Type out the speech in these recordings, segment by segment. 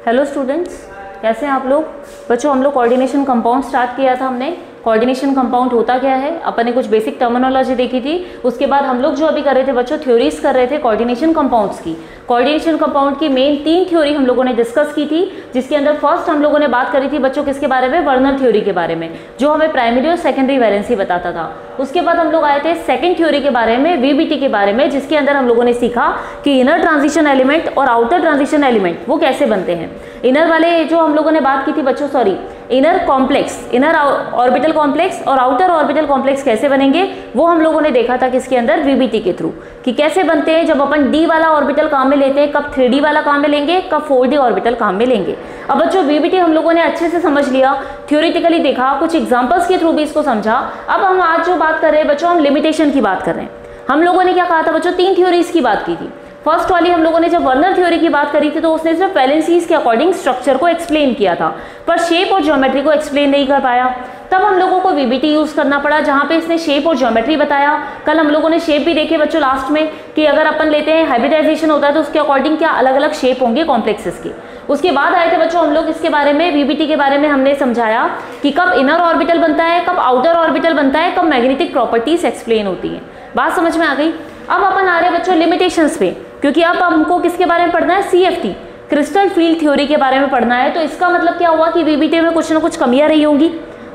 Hello students, कैसे हैं आप लोग। बच्चों हम लोग कोऑर्डिनेशन कंपाउंड स्टार्ट किया था हमने। कोऑर्डिनेशन कंपाउंड होता क्या है, अपन ने कुछ बेसिक टर्मिनोलॉजी देखी थी। उसके बाद हम लोग जो अभी कर रहे थे बच्चों, थ्योरीज कर रहे थे कोऑर्डिनेशन कंपाउंड्स की। कोऑर्डिनेशन कंपाउंड की मेन 3 थ्योरी हम लोगों ने डिस्कस की थी, जिसके अंदर फर्स्ट हम लोगों ने बात करी थी बच्चों किसके बारे में, वर्नर थ्योरी के बारे में, जो हमें प्राइमरी और सेकेंडरी वैलेंसी बताता था। उसके बाद हम लोग आए थे सेकंड थ्योरी के बारे में, वीबीटी के बारे में, जिसके अंदर हम लोगों ने सीखा कि इनर ट्रांजिशन एलिमेंट और आउटर ट्रांजिशन एलिमेंट वो कैसे बनते हैं। इनर वाले जो हम लोगों ने बात की थी बच्चों, sorry, inner complex, inner orbital complex और आउटर ऑर्बिटल कॉम्प्लेक्स कैसे बनेंगे वो हम लोगों ने देखा था किसके अंदर, वीबीटी के थ्रू, कि कैसे बनते हैं। जब अपन डी वाला ऑर्बिटल काम में लेते हैं, कब 3D वाला काम में लेंगे, कब 4D ऑर्बिटल काम में लेंगे। अब बच्चों वीबीटी हम लोगों ने अच्छे से समझ लिया, थ्योरेटिकली देखा, कुछ एग्जांपल्स के थ्रू भी इसको समझा। अब हम आज जो बात कर रहे हैं बच्चों, हम लिमिटेशन की बात कर रहे हैं। हम लोगों ने क्या कहा था बच्चों, 3 थ्योरीज की बात की थी। फर्स्ट वाली हम लोगों ने जब वर्नर थ्योरी की बात करी थी तो उसने सिर्फ वैलेंसीज के अकॉर्डिंग स्ट्रक्चर को एक्सप्लेन किया था, पर शेप और ज्योमेट्री को एक्सप्लेन नहीं कर पाया। तब हम लोगों को वीबीटी यूज करना पड़ा, जहां पे इसने शेप और ज्योमेट्री बताया। कल हम लोगों ने शेप भी देखे बच्चों लास्ट में, कि अगर अपन लेते हैं हाइब्रिडाइजेशन होता है तो उसके अकॉर्डिंग क्या अलग अलग शेप होंगे कॉम्प्लेक्सेस के। उसके बाद आए थे बच्चों हम लोग इसके बारे में, वीबीटी के बारे में हमने समझाया कि कब इनर ऑर्बिटल बनता है, कब आउटर ऑर्बिटल बनता है, कब मैग्नेटिक प्रॉपर्टीज एक्सप्लेन होती है। बात समझ में आ गई। अब अपन आ रहे हैं बच्चों लिमिटेशंस पे, क्योंकि अब हमको किसके बारे में पढ़ना है, सीएफटी, क्रिस्टल फील्ड थ्योरी के बारे में पढ़ना है। तो इसका मतलब क्या हुआ कि वीबीटी में कुछ ना कुछ कमियां रही होंगी,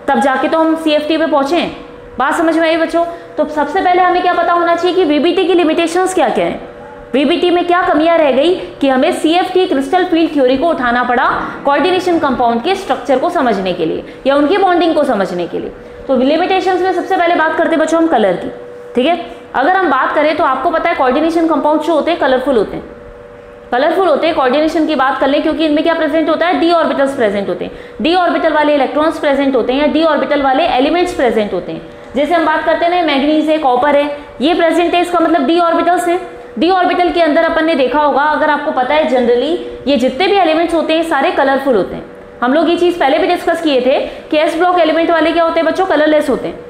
तब जाके तो हम सीएफटी पे पहुंचे। बात समझ में आई बच्चों। तो सबसे पहले हमें क्या पता होना चाहिए कि वीबीटी की लिमिटेशंस क्या क्या है, वीबीटी में क्या कमियां रह गई कि हमें सीएफटी क्रिस्टल फील्ड थ्योरी को उठाना पड़ा कोऑर्डिनेशन कंपाउंड के स्ट्रक्चर को समझने के लिए या उनकी बॉन्डिंग को समझने के लिए। तो लिमिटेशंस में सबसे पहले बात करते हैं बच्चों हम कलर की, ठीक है। अगर हम बात करें तो आपको पता है कोऑर्डिनेशन कंपाउंड जो होते हैं कलरफुल होते हैं, कलरफुल होते हैं। कोऑर्डिनेशन की बात कर लें, क्योंकि इनमें क्या प्रेजेंट होता है, डी ऑर्बिटल्स प्रेजेंट होते हैं, डी ऑर्बिटल वाले इलेक्ट्रॉन्स प्रेजेंट होते हैं या डी ऑर्बिटल वाले एलिमेंट्स प्रेजेंट होते हैं। जैसे हम बात करते हैं ना, मैग्नीज है, कॉपर है, ये प्रेजेंट है, इसका मतलब डी ऑर्बिटल्स है। डी ऑर्बिटल के अंदर अपन ने देखा होगा, अगर आपको पता है, जनरली ये जितने भी एलिमेंट्स होते हैं सारे कलरफुल होते हैं। हम लोग ये चीज पहले भी डिस्कस किए थे कि एस ब्लॉक एलिमेंट वाले क्या होते हैं बच्चों, कलरलेस होते हैं।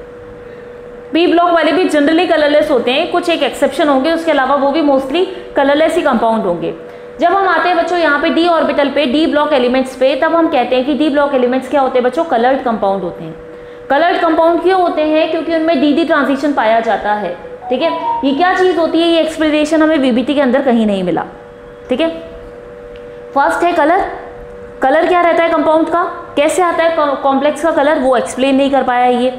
पी ब्लॉक वाले भी जनरली कलरलेस होते हैं, कुछ एक एक्सेप्शन होंगे, उसके अलावा वो भी मोस्टली कलरलेस ही कंपाउंड होंगे। जब हम आते हैं बच्चों यहाँ पे डी ऑर्बिटल पे, डी ब्लॉक एलिमेंट्स पे, तब हम कहते हैं कि डी ब्लॉक एलिमेंट्स क्या होते हैं बच्चों, कलर्ड कंपाउंड होते हैं। कलर्ड कंपाउंड क्यों होते हैं, क्योंकि उनमें डी ट्रांजिशन पाया जाता है, ठीक है। ये क्या चीज होती है, ये एक्सप्लेनेशन हमें वीबीटी के अंदर कहीं नहीं मिला, ठीक है। फर्स्ट है कलर, कलर क्या रहता है कंपाउंड का, कैसे आता है कॉम्प्लेक्स का कलर, वो एक्सप्लेन नहीं कर पाया ये।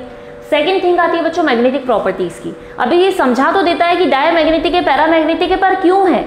सेकंड थिंग आती है बच्चों मैग्नेटिक प्रॉपर्टीज की। अभी ये समझा तो देता है कि डायमैग्नेटिक है, पैरामैग्नेटिक है, पर क्यों है,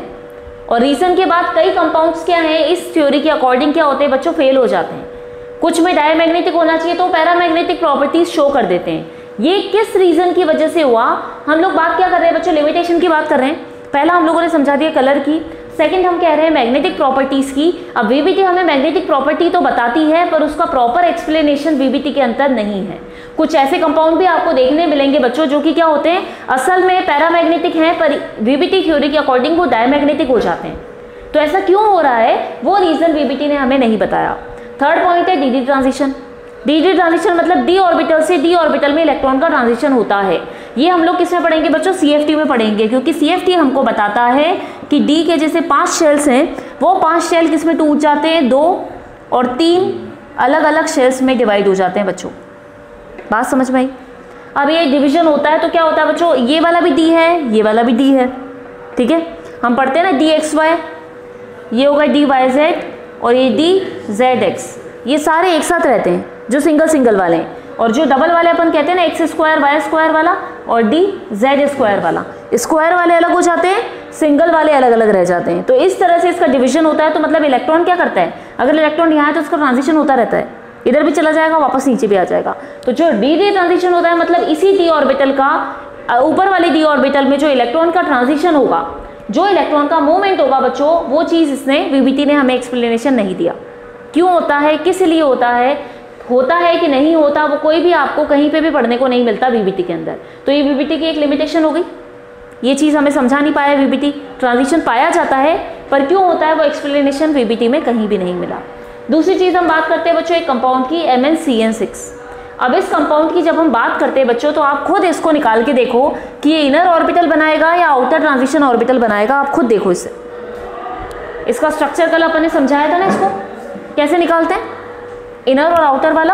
और रीजन के बाद कई कंपाउंड्स क्या हैं इस थ्योरी के अकॉर्डिंग क्या होते हैं बच्चों, फेल हो जाते हैं। कुछ में डायमैग्नेटिक होना चाहिए तो पैरामैग्नेटिक प्रॉपर्टीज शो कर देते हैं। ये किस रीजन की वजह से हुआ, हम लोग बात क्या कर रहे हैं बच्चों, लिमिटेशन की बात कर रहे हैं। पहला हम लोगों ने समझा दिया कलर की, सेकंड हम कह रहे हैं मैग्नेटिक प्रॉपर्टीज की। अब वीबीटी हमें मैग्नेटिक प्रॉपर्टी तो बताती है, पर उसका प्रॉपर एक्सप्लेनेशन वीबीटी के अंदर नहीं है। कुछ ऐसे कंपाउंड भी आपको देखने मिलेंगे बच्चों जो कि क्या होते हैं, असल में पैरामैग्नेटिक हैं, पर वीबीटी थ्योरी के अकॉर्डिंग वो डायमैग्नेटिक हो जाते हैं। तो ऐसा क्यों हो रहा है, वो रीजन वीबीटी ने हमें नहीं बताया। थर्ड पॉइंट है डी ट्रांजिशन। डी ट्रांजिशन मतलब डी ऑर्बिटल से डी ऑर्बिटल में इलेक्ट्रॉन का ट्रांजिशन होता है। ये हम लोग किस में पढ़ेंगे बच्चों, सीएफटी में पढ़ेंगे, क्योंकि सीएफटी हमको बताता है कि डी के जैसे 5 शेल्स हैं, वो 5 शेल किस में टूट जाते हैं, 2 और 3 अलग अलग शेल्स में डिवाइड हो जाते हैं बच्चों। बात समझ में आई। अब ये डिवीजन होता है तो क्या होता है बच्चों, ये वाला भी डी है, ये वाला भी डी है, ठीक है। हम पढ़ते हैं ना डी एक्स वाई, ये होगा डी वाई जेड और ये डी जेड एक्स, ये सारे एक साथ रहते हैं जो सिंगल सिंगल वाले हैं। और जो डबल वाले अपन कहते हैं ना, एक्स स्क्वायर वाई स्क्वायर वाला और डी जेड स्क्वायर वाला, स्क्वायर वाले अलग हो जाते हैं, सिंगल वाले अलग अलग रह जाते हैं। तो इस तरह से इसका डिवीजन होता है। तो मतलब इलेक्ट्रॉन क्या करता है, अगर इलेक्ट्रॉन यहाँ है तो उसका ट्रांजिशन होता रहता है, इधर भी चला जाएगा वापस नीचे भी आ जाएगा। तो जो डी ट्रांजिशन होता है मतलब इसी डी ऑर्बिटल का, ऊपर वाले डी ऑर्बिटल में जो इलेक्ट्रॉन का ट्रांजिशन होगा, जो इलेक्ट्रॉन का मूवमेंट होगा बच्चों, वो चीज इसने वीबीटी ने हमें एक्सप्लेनेशन नहीं दिया। क्यों होता है, किस लिए होता है कि नहीं होता, वो कोई भी आपको कहीं पे भी पढ़ने को नहीं मिलता वीबीटी के अंदर। तो ये वीबीटी की एक लिमिटेशन हो गई, ये चीज़ हमें समझा नहीं पाया। वीबीटी ट्रांजिशन पाया जाता है, पर क्यों होता है वो एक्सप्लेनेशन वीबीटी में कहीं भी नहीं मिला। दूसरी चीज़ हम बात करते हैं बच्चों एक कंपाउंड की, MnCN6। अब इस कंपाउंड की जब हम बात करते हैं बच्चों, तो आप खुद इसको निकाल के देखो कि ये इनर ऑर्बिटल बनाएगा या आउटर ट्रांजिशन ऑर्बिटल बनाएगा। आप खुद देखो इससे, इसका स्ट्रक्चर कल अपन ने समझाया था ना इसको, कैसे निकालते हैं, इनर और आउटर वाला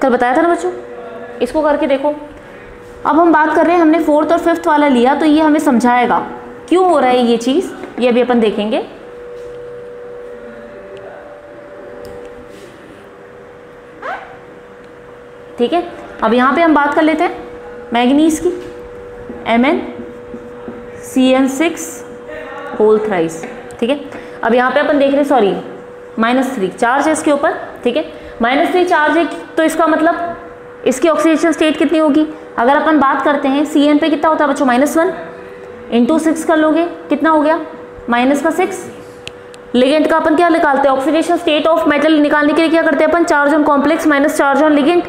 कल बताया था ना बच्चों, इसको करके देखो। अब हम बात कर रहे हैं, हमने 4th और 5th वाला लिया, तो ये हमें समझाएगा क्यों हो रहा है ये चीज़, ये अभी अपन देखेंगे। ठीक है, अब यहाँ पे हम बात कर लेते हैं मैग्नीज की, MnCN6 होल थ्राइस। ठीक है, अब यहाँ पे अपन देख रहे हैं, सॉरी -3 चार्ज है इसके ऊपर। ठीक है, -3 चार्ज है, तो इसका मतलब इसकी ऑक्सीडेशन स्टेट कितनी होगी। अगर अपन बात करते हैं Cn पे कितना होता है बच्चों, -1 × 6 कर लोगे, कितना हो गया -6। लिगेंड का अपन क्या निकालते हैं, ऑक्सीडेशन स्टेट ऑफ मेटल निकालने के लिए क्या करते हैं अपन, charge on complex minus charge on ligand.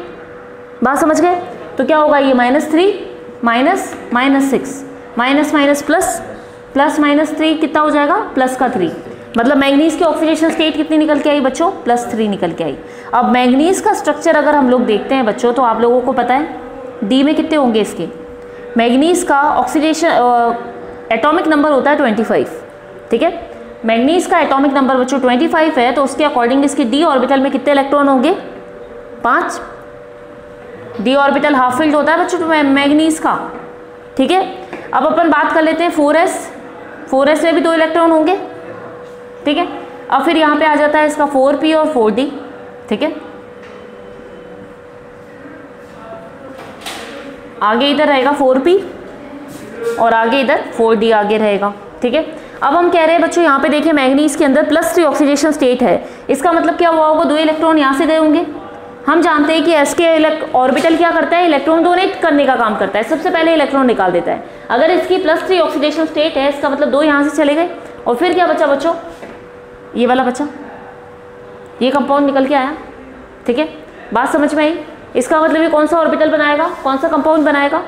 बात समझ गए, तो क्या होगा ये -3 -6 माइनस प्लस -3 कितना हो जाएगा, +3। मतलब मैग्नीज की ऑक्सीडेशन स्टेट कितनी निकल के आई बच्चों, +3 निकल के आई। अब मैग्नीज का स्ट्रक्चर अगर हम लोग देखते हैं बच्चों, तो आप लोगों को पता है डी में कितने होंगे इसके, मैग्नीज का ऑक्सीडेशन एटॉमिक नंबर होता है 25। ठीक है, मैग्नीज का एटॉमिक नंबर बच्चों 25 है, तो उसके अकॉर्डिंग इसके डी ऑर्बिटल में कितने इलेक्ट्रॉन होंगे, 5। डी ऑर्बिटल हाफ फिल्ड होता है बच्चों मैग्नीज का। ठीक है, अब अपन बात कर लेते हैं 4s में भी 2 इलेक्ट्रॉन होंगे। ठीक है, अब फिर यहाँ पे आ जाता है इसका 4p और 4d। ठीक है, आगे इधर रहेगा 4p और आगे इधर 4d आगे रहेगा। ठीक है, अब हम कह रहे हैं बच्चों यहाँ पे देखिए मैग्नीज के अंदर +3 ऑक्सीडेशन स्टेट है, इसका मतलब क्या हुआ होगा, 2 इलेक्ट्रॉन यहाँ से गए होंगे। हम जानते हैं कि s के ऑर्बिटल क्या करता है, इलेक्ट्रॉन डोनेट करने का काम करता है, सबसे पहले इलेक्ट्रॉन निकाल देता है। अगर इसकी +3 ऑक्सीडेशन स्टेट है, इसका मतलब 2 यहाँ से चले गए, और फिर क्या बचा बच्चों, ये वाला बचा, ये कंपाउंड निकल के आया। ठीक है, बात समझ में आई। इसका मतलब ये कौन सा ऑर्बिटल बनाएगा, कौन सा कंपाउंड बनाएगा,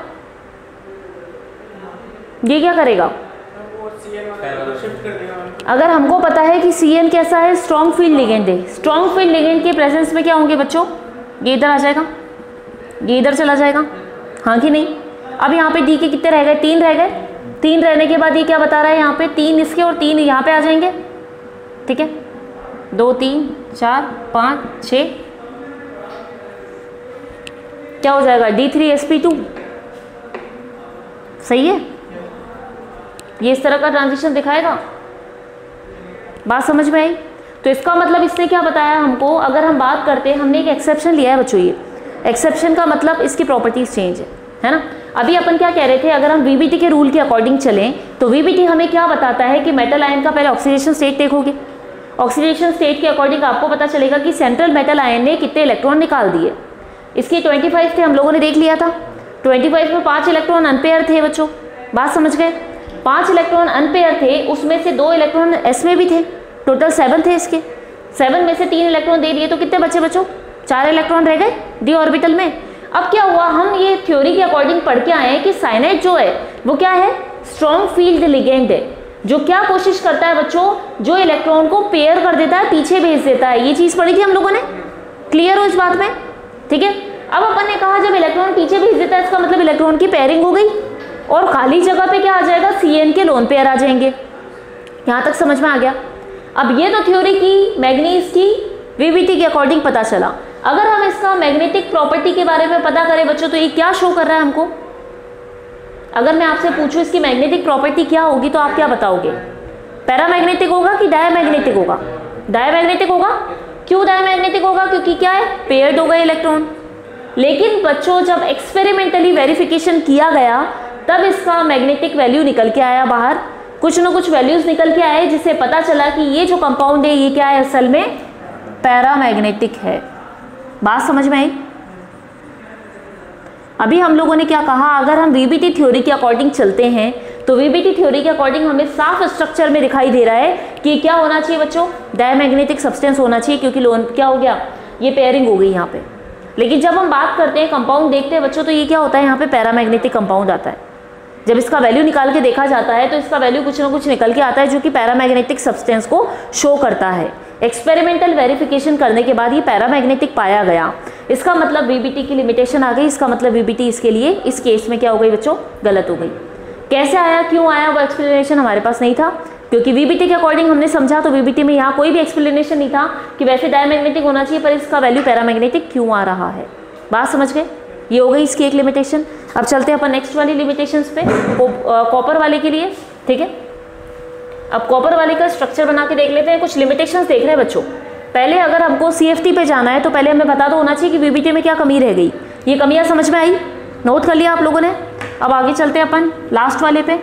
ये क्या करेगा, अगर हमको पता है कि Cn कैसा है, स्ट्रॉन्ग फील्ड लिगेंड है, स्ट्रॉन्ग फील्ड लिगेंड के प्रेजेंस में क्या होंगे बच्चों, ये इधर आ जाएगा, ये इधर चला जाएगा, हाँ कि नहीं। अब यहाँ पे डी के कितने रह गए, 3 रह गए। 3 रहने के बाद ये क्या बता रहा है, यहाँ पे 3 इसके और 3 यहाँ पे आ जाएंगे। ठीक है, 2 3 4 5 6, क्या हो जाएगा, D3sp2। सही है, ये इस तरह का ट्रांजिशन दिखाएगा। बात समझ में आई। तो इसका मतलब इसने क्या बताया हमको, अगर हम बात करते हैं, हमने एक एक्सेप्शन लिया है बच्चों, ये एक्सेप्शन का मतलब इसकी प्रॉपर्टीज चेंज है ना। अभी अपन क्या कह रहे थे, अगर हम वीबीटी के रूल के अकॉर्डिंग चलें, तो वीबीटी हमें क्या बताता है कि मेटल आयन का पहले ऑक्सीडेशन स्टेट देखोगे, ऑक्सीडेशन स्टेट के अकॉर्डिंग आपको पता चलेगा कि सेंट्रल मेटल आयन ने कितने इलेक्ट्रॉन निकाल दिए। इसके 25 थे, हम लोगों ने देख लिया था। 25 में 5 इलेक्ट्रॉन अनपेयर थे बच्चों, बात समझ गए। 5 इलेक्ट्रॉन अनपेयर थे, उसमें से 2 इलेक्ट्रॉन एस में भी थे, टोटल 7 थे इसके। 7 में से 3 इलेक्ट्रॉन दे दिए, तो कितने बचे बच्चों, 4 इलेक्ट्रॉन रह गए डी ऑर्बिटल में। अब क्या हुआ, हम ये थ्योरी के अकॉर्डिंग पढ़ के आए हैं कि साइनाइड जो है वो क्या है, स्ट्रॉन्ग फील्ड लिगेंड है, जो क्या कोशिश करता है बच्चों, जो इलेक्ट्रॉन को पेयर कर देता है, पीछे भेज देता है। ये चीज पढ़ी थी हम लोगों ने, क्लियर हो इस बात में। ठीक है, अब अपन ने कहा जब इलेक्ट्रॉन पीछे भेज देता है, इसका मतलब इलेक्ट्रॉन की पेयरिंग हो गई, और खाली जगह पे क्या आ जाएगा, Cn के लोन पेयर आ जाएंगे। यहां तक समझ में आ गया। अब ये तो थ्योरी की मैग्नीज की वीबीटी के अकॉर्डिंग पता चला। अगर हम इसका मैग्नेटिक प्रॉपर्टी के बारे में पता करें बच्चों, तो ये क्या शो कर रहा है हमको। अगर मैं आपसे पूछूं इसकी मैग्नेटिक प्रॉपर्टी क्या होगी, तो आप क्या बताओगे, पैरामैग्नेटिक होगा कि डायमैग्नेटिक होगा। डायमैग्नेटिक होगा। क्यों डायमैग्नेटिक होगा, क्योंकि क्या है, पेयर्ड हो गए इलेक्ट्रॉन। लेकिन बच्चों जब एक्सपेरिमेंटली वेरिफिकेशन किया गया, तब इसका मैग्नेटिक वैल्यू निकल के आया बाहर, कुछ ना कुछ वैल्यूज निकल के आए, जिससे पता चला कि ये जो कंपाउंड है ये क्या है, असल में पैरामैग्नेटिक है। बात समझ में आई। अभी हम लोगों ने क्या कहा, अगर हम वीबीटी थ्योरी के अकॉर्डिंग चलते हैं, तो वीबीटी थ्योरी के अकॉर्डिंग हमें साफ स्ट्रक्चर में दिखाई दे रहा है कि क्या होना चाहिए बच्चों, डायमैग्नेटिक सब्सटेंस होना चाहिए, क्योंकि लोन क्या हो गया, ये पेयरिंग हो गई यहाँ पे। लेकिन जब हम बात करते हैं कंपाउंड देखते हैं बच्चों, तो ये क्या होता है, यहाँ पे पैरामैग्नेटिक कंपाउंड आता है। जब इसका वैल्यू निकाल के देखा जाता है, तो इसका वैल्यू कुछ ना कुछ निकल के आता है, जो कि पैरामैग्नेटिक सब्सटेंस को शो करता है। एक्सपेरिमेंटल वेरिफिकेशन करने के बाद ये पैरामैग्नेटिक पाया गया। इसका मतलब वीबीटी की लिमिटेशन आ गई, इसका मतलब वीबीटी इसके लिए इस केस में क्या हो गई बच्चों, गलत हो गई। कैसे आया, क्यों आया, वो एक्सप्लेनेशन हमारे पास नहीं था। क्योंकि वीबीटी के अकॉर्डिंग हमने समझा तो वीबीटी में यहाँ कोई भी एक्सप्लेनेशन नहीं था कि वैसे डायमैग्नेटिक होना चाहिए पर इसका वैल्यू पैरामैग्नेटिक क्यों आ रहा है। बात समझ गए, ये हो गई इसकी एक लिमिटेशन। अब चलते हैं अपन नेक्स्ट वाली लिमिटेशंस पे, कॉपर वाले के लिए, ठीक है। अब कॉपर वाले का स्ट्रक्चर बना के देख लेते हैं, कुछ लिमिटेशंस देख रहे हैं बच्चों। पहले अगर हमको CFT पे जाना है तो पहले हमें बता दो होना चाहिए कि वीबीटी में क्या कमी रह गई। ये कमियां समझ में आई, नोट कर लिया आप लोगों ने। अब आगे चलते हैं अपन लास्ट वाले पे।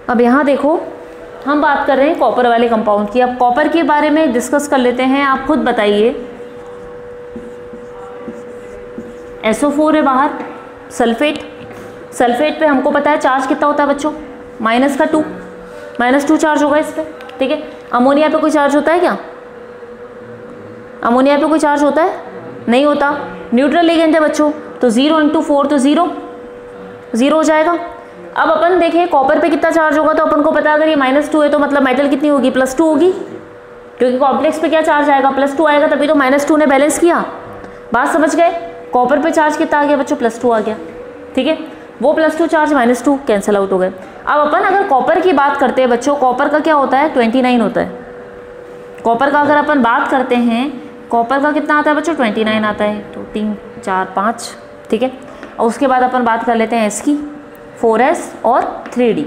अब यहाँ देखो हम बात कर रहे हैं कॉपर वाले कंपाउंड की। अब कॉपर के बारे में डिस्कस कर लेते हैं, आप खुद बताइए। SO4 है बाहर, सल्फेट, सल्फेट पे हमको पता है चार्ज कितना होता है बच्चों, -2 चार्ज होगा इस पे, ठीक है। अमोनिया पे कोई चार्ज होता है क्या? अमोनिया पे कोई चार्ज होता है? नहीं होता, न्यूट्रल लिगेंड है बच्चों, तो 0 × 4 तो 0 हो जाएगा। अब अपन देखें कॉपर पे कितना चार्ज होगा, तो अपन को पता है अगर ये -2 है तो मतलब मेटल कितनी होगी, +2 होगी, क्योंकि कॉम्प्लेक्स पे क्या चार्ज आएगा, +2 आएगा, तभी तो -2 ने बैलेंस किया। बात समझ गए। कॉपर पे चार्ज कितना आ गया बच्चों, +2 आ गया, ठीक है। वो +2 चार्ज -2 कैंसिल आउट हो गए। अब अपन अगर कॉपर की बात करते हैं बच्चों, कॉपर का क्या होता है, 29 होता है। कॉपर का अगर अपन बात करते हैं, कॉपर का कितना आता है बच्चों, 29 आता है, तो 3 4 5, ठीक है। और उसके बाद अपन बात कर लेते हैं S की, 4s और 3d।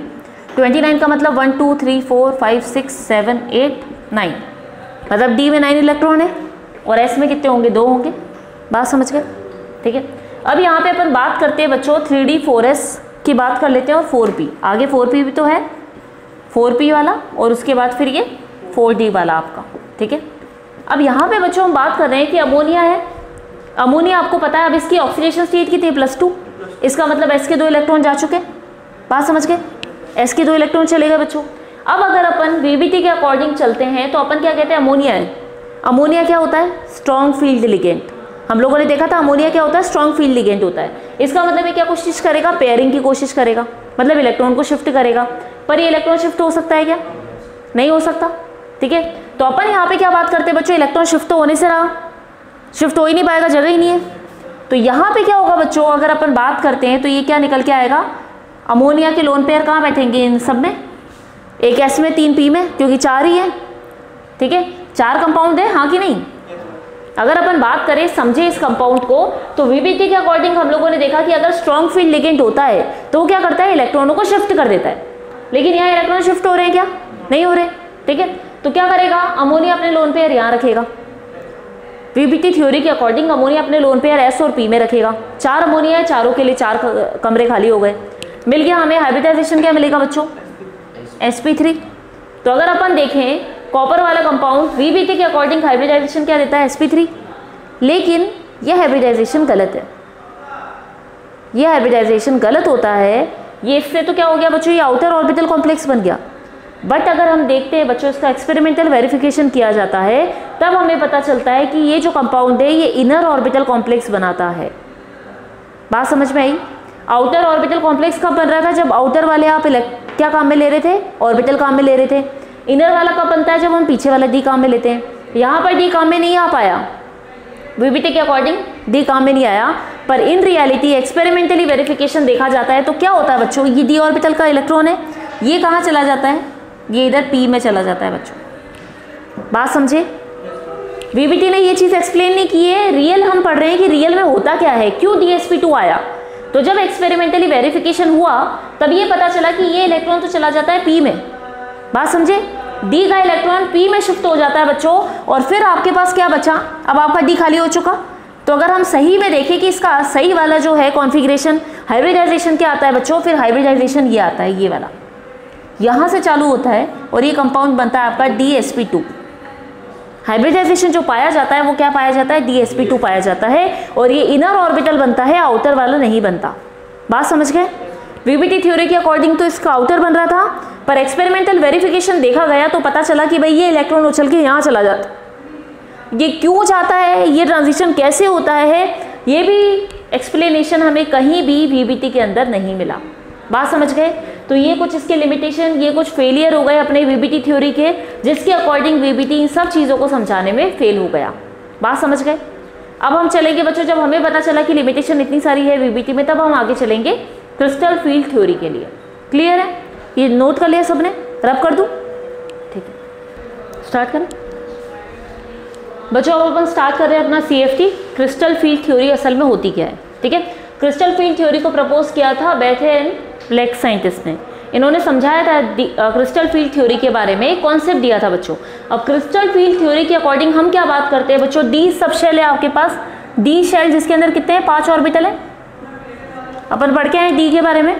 29 का मतलब 1 2 3 4 5 6 7 8 9, मतलब d में 9 इलेक्ट्रॉन है और s में कितने होंगे, 2 होंगे। बात समझ गए, ठीक है। अब यहाँ पे अपन बात करते हैं बच्चों 3d 4s की बात कर लेते हैं और 4p, आगे 4p भी तो है, 4p वाला और उसके बाद फिर ये 4d वाला आपका, ठीक है। अब यहाँ पे बच्चों हम बात कर रहे हैं कि अमोनिया है, अमोनिया आपको पता है अब इसकी ऑक्सीडेशन स्टेट कितनी है, +2, इसका मतलब S के 2 इलेक्ट्रॉन जा चुके। बात समझ गए, S के 2 इलेक्ट्रॉन चले गए बच्चों। अब अगर अपन VBT के अकॉर्डिंग चलते हैं तो अपन क्या कहते हैं, अमोनिया है। अमोनिया क्या होता है, स्ट्रॉन्ग फील्ड लिगेंड। हम लोगों ने देखा था अमोनिया क्या होता है, स्ट्रॉन्ग फील्ड लिगेंड होता है। इसका मतलब ये क्या कोशिश करेगा, पेयरिंग की कोशिश करेगा, मतलब इलेक्ट्रॉन को शिफ्ट करेगा। पर ये इलेक्ट्रॉन शिफ्ट हो सकता है क्या, नहीं हो सकता, ठीक है। तो अपन यहाँ पे क्या बात करते हैं बच्चों, इलेक्ट्रॉन शिफ्ट तो होने से रहा, शिफ्ट हो ही नहीं पाएगा, जगह ही नहीं है। तो यहाँ पे क्या होगा बच्चों, अगर अपन बात करते हैं तो ये क्या निकल के आएगा, अमोनिया के लोन पेयर कहाँ बैठेंगे इन सब में, एक S में 3 P में, क्योंकि 4 ही है, ठीक है। 4 कंपाउंड है, हाँ कि नहीं। अगर अपन बात करें समझे इस कंपाउंड को, तो VBT के अकॉर्डिंग हम लोगों ने देखा कि अगर स्ट्रॉन्ग फील्ड लिगेंड होता है तो वो क्या करता है, इलेक्ट्रॉनों को शिफ्ट कर देता है। लेकिन यहाँ इलेक्ट्रॉन शिफ्ट हो रहे हैं क्या, नहीं हो रहे, ठीक है। तो क्या करेगा, अमोनिया अपने लोन पेयर यहाँ रखेगा। VBT थ्योरी के अकॉर्डिंग अमोनिया अपने लोन पेयर S और P में रखेगा। 4 अमोनिया है, चारों के लिए 4 कमरे खाली हो गए, मिल गया हमें। हाइब्रिडाइजेशन क्या मिलेगा बच्चों, sp3। तो अगर अपन देखें कॉपर वाला कंपाउंड VBT के अकॉर्डिंग हाइब्रिडाइजेशन क्या देता है, sp3। लेकिन यह हाइब्रिडाइजेशन गलत है, यह हाइब्रिडाइजेशन गलत होता है। ये इससे तो क्या हो गया बच्चों, ये आउटर ऑर्बिटल कॉम्प्लेक्स बन गया। बट अगर हम देखते हैं बच्चों इसका एक्सपेरिमेंटल वेरिफिकेशन किया जाता है, तब हमें पता चलता है कि ये जो कंपाउंड है ये इनर ऑर्बिटल कॉम्प्लेक्स बनाता है। बात समझ में आई। आउटर ऑर्बिटल कॉम्प्लेक्स कब बन रहा था, जब आउटर वाले आप क्या काम में ले रहे थे, ऑर्बिटल काम में ले रहे थे। इनर वाला कब बनता है, जब हम पीछे वाला डी काम में लेते हैं। यहाँ पर डी काम में नहीं आ पाया, VBT के अकॉर्डिंग डी काम में नहीं आया, पर इन रियलिटी एक्सपेरिमेंटली वेरिफिकेशन देखा जाता है तो क्या होता है बच्चों, ये डी ऑर्बिटल का इलेक्ट्रॉन है, ये कहाँ चला जाता है, ये इधर P में चला जाता है बच्चों। बात समझे। VBT ने ये चीज़ एक्सप्लेन नहीं की है, रियल हम पढ़ रहे हैं कि रियल में होता क्या है, क्यों DsP2 आया। तो जब एक्सपेरिमेंटली वेरिफिकेशन हुआ तब ये पता चला कि ये इलेक्ट्रॉन तो चला जाता है P में। बात समझे, D का इलेक्ट्रॉन P में शिफ्ट हो जाता है बच्चों, और फिर आपके पास क्या बचा, अब आपका D खाली हो चुका। तो अगर हम सही में देखें कि इसका सही वाला जो है कॉन्फ़िगरेशन, हाइब्रिडाइजेशन क्या आता है बच्चों, फिर हाइब्रिडाइजेशन ये आता है, ये वाला यहाँ से चालू होता है और ये कंपाउंड बनता है आपका DsP2। हाइब्रिडाइजेशन जो पाया जाता है वो क्या पाया जाता है, DsP2 पाया जाता है, और ये इनर ऑर्बिटल बनता है, आउटर वाला नहीं बनता। बात समझ गए। VBT थ्योरी के अकॉर्डिंग तो इसका आउटर बन रहा था, पर एक्सपेरिमेंटल वेरिफिकेशन देखा गया तो पता चला कि भाई ये इलेक्ट्रॉन उछल के यहाँ चला जाता। ये क्यों जाता है, ये ट्रांजिशन कैसे होता है, ये भी एक्सप्लेनेशन हमें कहीं भी VBT के अंदर नहीं मिला। बात समझ गए। तो ये कुछ इसके लिमिटेशन, ये कुछ फेलियर हो गए अपने वीबीटी थ्योरी के, जिसके अकॉर्डिंग वीबीटी इन सब चीज़ों को समझाने में फेल हो गया। बात समझ गए? अब हम चलेंगे बच्चों, जब हमें पता चला कि लिमिटेशन इतनी सारी है वीबीटी में, तब हम आगे चलेंगे क्रिस्टल फील्ड थ्योरी के लिए। क्लियर है? ये नोट कर लिया सबने? रब कर दूं? ठीक है, स्टार्ट करें बच्चों। अब अपन स्टार्ट कर रहे हैं अपना CFT, क्रिस्टल फील्ड थ्योरी असल में होती क्या है। ठीक है, क्रिस्टल फील्ड थ्योरी को प्रपोज किया था बेथे एंड ब्लैक साइंटिस्ट ने। इन्होंने समझाया था क्रिस्टल फील्ड थ्योरी के बारे में, एक कॉन्सेप्ट दिया था बच्चों। अब क्रिस्टल फील्ड थ्योरी के अकॉर्डिंग हम क्या बात करते हैं बच्चों, डी सब शेल है आपके पास, डी शेल जिसके अंदर कितने हैं, 5 ऑर्बिटल है। अपन पढ़ के आए डी के बारे में।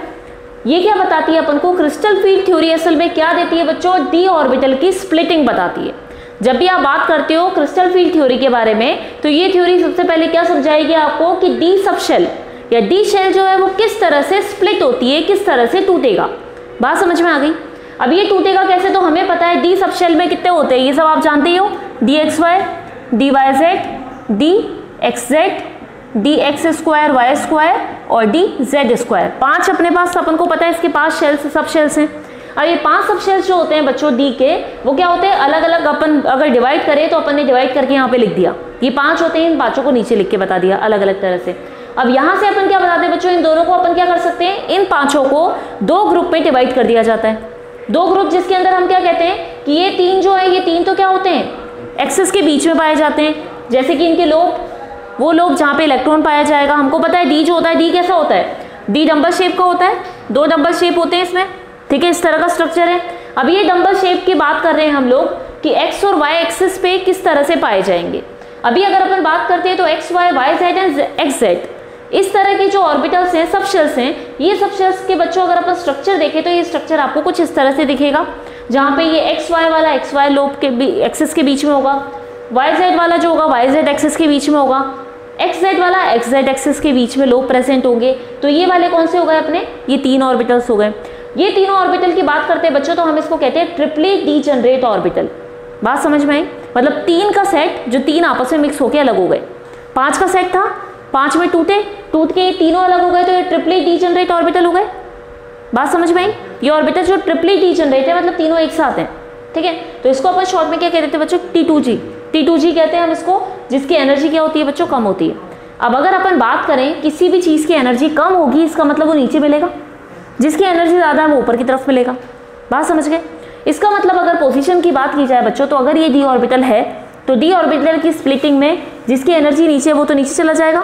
ये क्या बताती है अपन को, क्रिस्टल फील्ड थ्योरी असल में क्या देती है बच्चों, डी ऑर्बिटल की स्प्लिटिंग बताती है। जब भी आप बात करते हो क्रिस्टल फील्ड थ्योरी के बारे में, तो ये थ्योरी सबसे पहले क्या समझाएगी आपको कि डी सब शेल या डी शेल जो है वो किस तरह से स्प्लिट होती है, किस तरह से टूटेगा। बात समझ में आ गई? अब ये टूटेगा कैसे, तो हमें पता है डी सब शेल में कितने होते हैं, ये सब आप जानते ही हो, D X Y, D Y Z, D X Z, D X square Y square और डी जेड स्क्वायर। 5 अपने पास, अपन को पता है इसके 5 शेल्स सब शेल्स हैं। अब ये 5 सब शेल्स जो होते हैं बच्चों डी के, वो क्या होते हैं, अलग अलग। अपन अगर डिवाइड करें तो अपन ने डिवाइड करके यहाँ पे लिख दिया, ये 5 होते हैं, इन 5 को नीचे लिख के बता दिया अलग अलग तरह से। अब यहाँ से अपन क्या बताते हैं बच्चों, इन दोनों को अपन क्या कर सकते हैं, इन 5 को 2 ग्रुप में डिवाइड कर दिया जाता है। 2 ग्रुप जिसके अंदर हम क्या कहते हैं कि ये 3 जो है, ये 3 तो क्या होते हैं, एक्सिस के बीच में पाए जाते हैं। जैसे कि इनके लोब, वो लोब जहाँ पे इलेक्ट्रॉन पाया जाएगा। हमको पता है डी जो होता है, डी कैसा होता है, डी डंबल शेप का होता है, 2 डंबल शेप होते हैं इसमें। ठीक है, इस तरह का स्ट्रक्चर है। अब ये डंबल शेप की बात कर रहे हैं हम लोग कि एक्स और वाई एक्सिस पे किस तरह से पाए जाएंगे। अभी अगर अपन बात करते हैं तो X Y, Y Z and X Z, इस तरह के जो ऑर्बिटल्स हैं, सब शेल्स हैं, ये सब शेल्स के बच्चों अगर अपन स्ट्रक्चर देखें तो ये स्ट्रक्चर आपको कुछ इस तरह से दिखेगा, जहाँ पे ये एक्स वाई वाला एक्स वाई लोब के एक्सिस के बीच में होगा, वाई जेड वाला जो होगा वाई जेड एक्सिस के बीच में होगा, एक्स जेड वाला एक्स जेड एक्सिस के बीच में लोब प्रेजेंट होंगे। तो ये वाले कौन से हो गए अपने, ये 3 ऑर्बिटल्स हो गए। ये तीनों ऑर्बिटल की बात करते हैं बच्चों, तो हम इसको कहते हैं ट्रिपली डीजनरेट ऑर्बिटल। बात समझ में आई? मतलब 3 का सेट जो 3 आपस में मिक्स होकर अलग हो गए। 5 का सेट था, 5 में टूट के ये तीनों अलग हो गए, तो ये ट्रिपली डीजनरेट ऑर्बिटल हो गए। बात समझ में आई? ये ऑर्बिटल जो ट्रिपली डीजनरेट है, मतलब तीनों एक साथ हैं। ठीक है, तो इसको अपन शॉर्ट में क्या कहते थे बच्चों, T2G। T2G कहते हैं हम इसको, जिसकी एनर्जी क्या होती है बच्चों, कम होती है। अब अगर अपन बात करें किसी भी चीज़ की एनर्जी कम होगी, इसका मतलब वो नीचे मिलेगा, जिसकी एनर्जी ज़्यादा है वो ऊपर की तरफ मिलेगा। बात समझ गए? इसका मतलब अगर पोजीशन की बात की जाए बच्चों, तो अगर ये डी ऑर्बिटल है तो डी ऑर्बिटल की स्प्लिटिंग में जिसकी एनर्जी नीचे है वो तो नीचे चला जाएगा,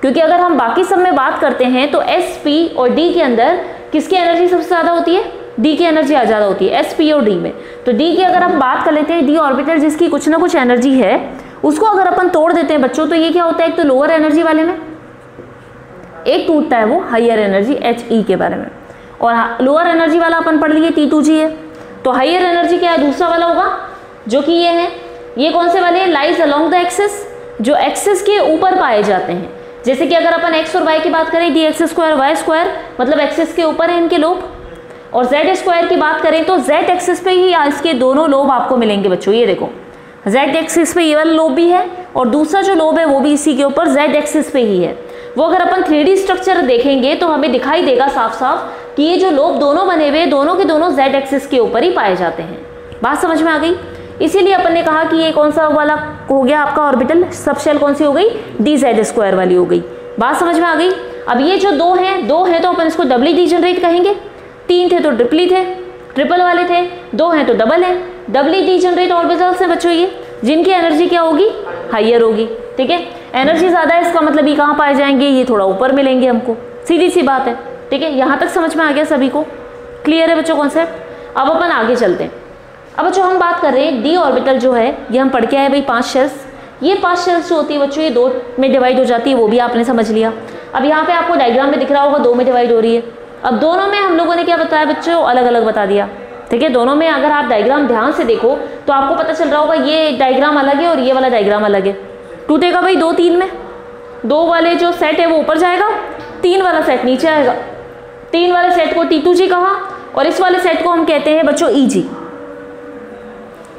क्योंकि अगर हम बाकी सब में बात करते हैं तो एस पी और डी के अंदर किसकी एनर्जी सबसे ज़्यादा होती है, डी की एनर्जी ज़्यादा होती है एस पी और डी में। तो डी की अगर हम बात कर लेते हैं, डी ऑर्बिटल जिसकी कुछ ना कुछ एनर्जी है, उसको अगर अपन तोड़ देते हैं बच्चों, तो ये क्या होता है, एक तो लोअर एनर्जी वाले में, एक टूटता है वो हाइयर एनर्जी एच ई के बारे में, और लोअर एनर्जी वाला अपन पढ़ लिए T2G है। तो हाइयर एनर्जी क्या है, दूसरा वाला होगा जो कि ये है, ये कौन से वाले, लाइज अलोंग द एक्सिस, जो एक्सिस के ऊपर पाए जाते हैं। जैसे कि अगर अपन एक्स और वाई की बात करें, D X square Y square, मतलब एक्सिस के ऊपर है इनके लोब। और जेड स्क्वायर की बात करें तो जेड एक्सिस पे ही इसके दोनों लोब आपको मिलेंगे बच्चों। ये देखो जेड एक्सिस पे ये वाला लोब भी है, और दूसरा जो लोब है वो भी इसी के ऊपर जेड एक्सिस पे ही है। वो अगर अपन 3D स्ट्रक्चर देखेंगे तो हमें दिखाई देगा साफ साफ कि ये जो लोब दोनों बने हुए, दोनों के दोनों जेड एक्सिस के ऊपर ही पाए जाते हैं। बात समझ में आ गई? इसीलिए अपन ने कहा कि ये कौन सा वाला हो गया आपका ऑर्बिटल, सब शेल कौन सी हो गई, डी जेड स्क्वायर वाली हो गई। बात समझ में आ गई? अब ये जो दो हैं तो अपन इसको डबली डीजनरेट कहेंगे। 3 थे तो ट्रिपली थे, ट्रिपल वाले थे, 2 हैं तो डबल है। डबली डीजनरेट ऑर्बिटल्स हैं बच्चों ये, जिनकी एनर्जी क्या होगी, हाइयर होगी। ठीक है, एनर्जी ज़्यादा है, इसका मतलब ये कहाँ पाए जाएंगे, ये थोड़ा ऊपर मिलेंगे हमको, सीधी सी बात है। ठीक है, यहाँ तक समझ में आ गया सभी को? क्लियर है बच्चों कॉन्सेप्ट? अब अपन आगे चलते हैं। अब बच्चों हम बात कर रहे हैं डी ऑर्बिटल जो है, ये हम पढ़ के आए भाई 5 शेल्स। ये 5 शेल्स जो होती है बच्चों, ये 2 में डिवाइड हो जाती है, वो भी आपने समझ लिया। अब यहाँ पे आपको डायग्राम में दिख रहा होगा 2 में डिवाइड हो रही है। अब दोनों में हम लोगों ने क्या बताया बच्चों, अलग अलग बता दिया। ठीक है, दोनों में अगर आप डायग्राम ध्यान से देखो तो आपको पता चल रहा होगा ये डायग्राम अलग है और ये वाला डायग्राम अलग है। टूटेगा भाई 2 3 में, 2 वाले जो सेट है वो ऊपर जाएगा, 3 वाला सेट नीचे आएगा। 3 वाले सेट को T2G कहा, और इस वाले सेट को हम कहते हैं बच्चों EG।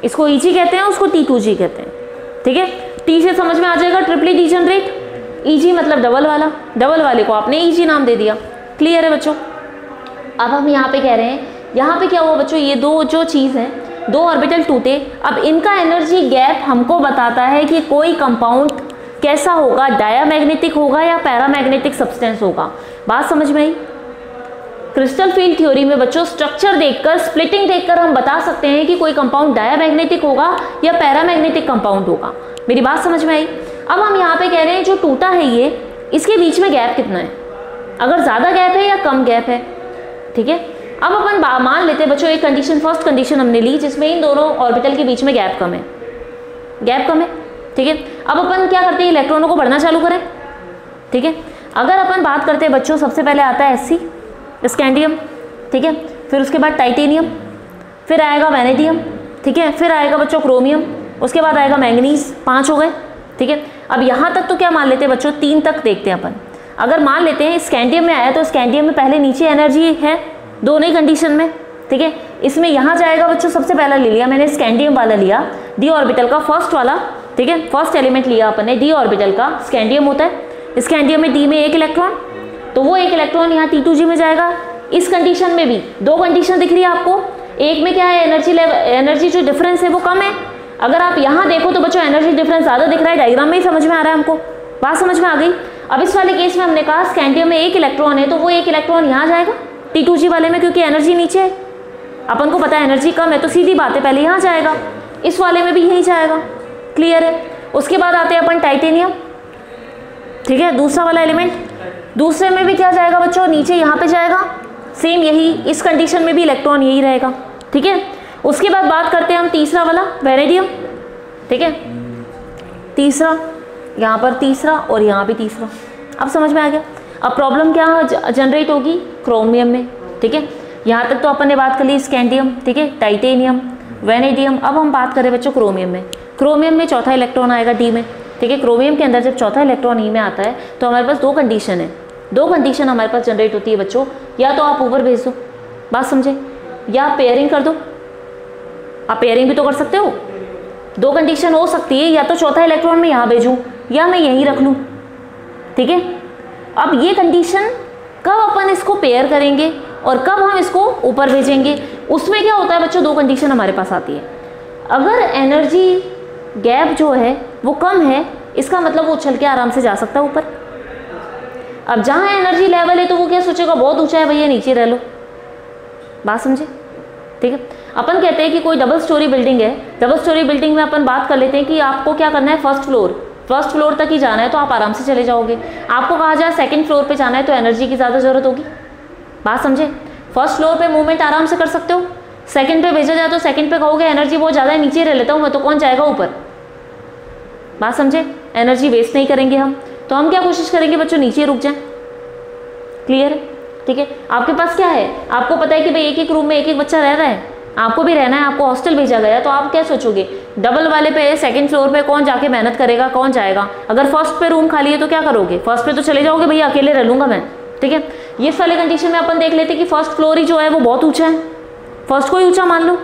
इसको EG कहते हैं, उसको T2G कहते हैं। ठीक है, T से समझ में आ जाएगा ट्रिपली डीजनरेट, EG मतलब डबल वाला, डबल वाले को आपने EG नाम दे दिया। क्लियर है बच्चों? अब हम यहाँ पे कह रहे हैं, यहाँ पे क्या हुआ बच्चों, ये दो जो चीज़ है, दो ऑर्बिटल टूटे, अब इनका एनर्जी गैप हमको बताता है कि कोई कंपाउंड कैसा होगा, डायामैग्नेटिक होगा या पैरामैग्नेटिक सब्सटेंस होगा। बात समझ में आई? क्रिस्टल फील्ड थ्योरी में बच्चों स्ट्रक्चर देखकर, स्प्लिटिंग देखकर हम बता सकते हैं कि कोई कंपाउंड डायामैग्नेटिक होगा या पैरामैग्नेटिक कंपाउंड होगा। मेरी बात समझ में आई? अब हम यहाँ पे कह रहे हैं जो टूटा है ये, इसके बीच में गैप कितना है, अगर ज़्यादा गैप है या कम गैप है। ठीक है, अब अपन मान लेते हैं बच्चों एक कंडीशन, फर्स्ट कंडीशन हमने ली जिसमें इन दोनों ऑर्बिटल के बीच में गैप कम है, गैप कम है। ठीक है, अब अपन क्या करते हैं, इलेक्ट्रॉनों को बढ़ना चालू करें। ठीक है, अगर अपन बात करते हैं बच्चों, सबसे पहले आता है Sc, स्कैंडियम। ठीक है, फिर उसके बाद टाइटेनियम, फिर आएगा वैनेडियम। ठीक है, फिर आएगा बच्चों क्रोमियम, उसके बाद आएगा मैंगनीज। 5 हो गए। ठीक है, अब यहाँ तक तो क्या मान लेते हैं बच्चों, 3 तक देखते हैं अपन। अगर मान लेते हैं स्कैंडियम में आया तो स्कैंडियम में पहले नीचे एनर्जी है दोनों ही कंडीशन में। ठीक है, इसमें यहाँ जाएगा बच्चों, सबसे पहला ले लिया मैंने स्कैंडियम वाला लिया, डी ऑर्बिटल का फर्स्ट वाला। ठीक है, फर्स्ट एलिमेंट लिया अपन ने डी ऑर्बिटल का, स्कैंडियम होता है। स्कैंडियम में डी में 1 इलेक्ट्रॉन, तो वो 1 इलेक्ट्रॉन यहाँ T2G में जाएगा। इस कंडीशन में भी 2 कंडीशन दिख रही है आपको, एक में क्या है, एनर्जी लेवल, एनर्जी जो डिफरेंस है वो कम है। अगर आप यहाँ देखो तो बच्चों एनर्जी डिफरेंस ज़्यादा दिख रहा है, डायग्राम में ही समझ में आ रहा है हमको। बात समझ में आ गई? अब इस वाले केस में हमने कहा स्कैंडियम में 1 इलेक्ट्रॉन है, तो वो 1 इलेक्ट्रॉन यहाँ जाएगा T2G वाले में, क्योंकि एनर्जी नीचे है, अपन को पता है एनर्जी कम है, तो सीधी बात है पहले यहाँ जाएगा, इस वाले में भी यही जाएगा। क्लियर है? उसके बाद आते हैं अपन टाइटेनियम। ठीक है, दूसरा वाला एलिमेंट, दूसरे में भी क्या जाएगा बच्चों, नीचे यहाँ पे जाएगा, सेम यही, इस कंडीशन में भी इलेक्ट्रॉन यही रहेगा। ठीक है, उसके बाद बात करते हैं हम तीसरा वाला वैनेडियम। ठीक है, तीसरा, यहाँ पर तीसरा और यहाँ भी तीसरा। अब समझ में आ गया? अब प्रॉब्लम क्या जनरेट होगी, क्रोमियम में। ठीक है, यहाँ तक तो अपन ने बात कर ली स्कैंडियम, ठीक है, टाइटेनियम, वैनेडियम। अब हम बात करें बच्चों क्रोमियम में। क्रोमियम में चौथा इलेक्ट्रॉन आएगा डी में। ठीक है, क्रोमियम के अंदर जब चौथा इलेक्ट्रॉन ई में आता है तो हमारे पास 2 कंडीशन है, 2 कंडीशन हमारे पास जनरेट होती है बच्चों, या तो आप ऊपर भेज दो, बात समझे, या पेयरिंग कर दो। आप पेयरिंग भी तो कर सकते हो। 2 कंडीशन हो सकती है, या तो चौथा इलेक्ट्रॉन मैं यहाँ भेजूँ या मैं यहीं रख लूँ। ठीक है, अब ये कंडीशन कब अपन इसको पेयर करेंगे और कब हम इसको ऊपर भेजेंगे, उसमें क्या होता है बच्चों, 2 कंडीशन हमारे पास आती है। अगर एनर्जी गैप जो है वो कम है, इसका मतलब वो उछल के आराम से जा सकता है ऊपर। अब जहाँ एनर्जी लेवल है तो वो क्या सोचेगा, बहुत ऊंचा है भैया, नीचे रह लो। बात समझे? ठीक है, अपन कहते हैं कि कोई डबल स्टोरी बिल्डिंग है, डबल स्टोरी बिल्डिंग में अपन बात कर लेते हैं कि आपको क्या करना है, फर्स्ट फ्लोर तक ही जाना है तो आप आराम से चले जाओगे। आपको कहा जाए सेकंड फ्लोर पे जाना है तो एनर्जी की ज़्यादा ज़रूरत होगी। बात समझे? फर्स्ट फ्लोर पे मूवमेंट आराम से कर सकते हो, सेकंड पे भेजा जाए तो सेकंड पे कहोगे एनर्जी बहुत ज़्यादा है, नीचे रह लेता हूँ मैं, तो कौन जाएगा ऊपर। बात समझे? एनर्जी वेस्ट नहीं करेंगे हम, तो हम क्या कोशिश करेंगे बच्चों, नीचे रुक जाएं। क्लियर है? ठीक है, आपके पास क्या है, आपको पता है कि भाई एक रूम में एक बच्चा रह रहा है, आपको भी रहना है, आपको हॉस्टल भेजा गया, तो आप क्या सोचोगे, डबल वाले पे सेकंड फ्लोर पे कौन जाके मेहनत करेगा, कौन जाएगा। अगर फर्स्ट पे रूम खाली है तो क्या करोगे, फर्स्ट पे तो चले जाओगे, भैया अकेले रह लूंगा मैं। ठीक है, ये वाले कंडीशन में अपन देख लेते कि फर्स्ट फ्लोर ही जो है वो बहुत ऊंचा है, फर्स्ट को ही ऊंचा मान लो,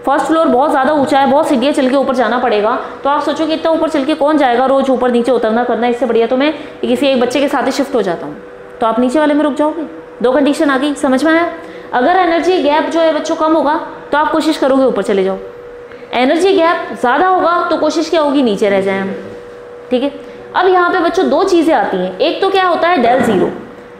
फर्स्ट फ्लोर बहुत ज़्यादा ऊंचा है, बहुत सीढ़ियाँ चल के ऊपर जाना पड़ेगा। तो आप सोचो कि इतना ऊपर चल के कौन जाएगा, रोज ऊपर नीचे उतरना करना, इससे बढ़िया तो मैं किसी एक बच्चे के साथ ही शिफ्ट हो जाता हूँ। तो आप नीचे वाले में रुक जाओगे। 2 कंडीशन आ गई, समझ में आया? अगर एनर्जी गैप जो है बच्चों कम होगा तो आप कोशिश करोगे ऊपर चले जाओ, एनर्जी गैप ज़्यादा होगा तो कोशिश क्या होगी, नीचे रह जाए हम। ठीक है, अब यहाँ पे बच्चों 2 चीज़ें आती हैं, एक तो क्या होता है डेल ज़ीरो।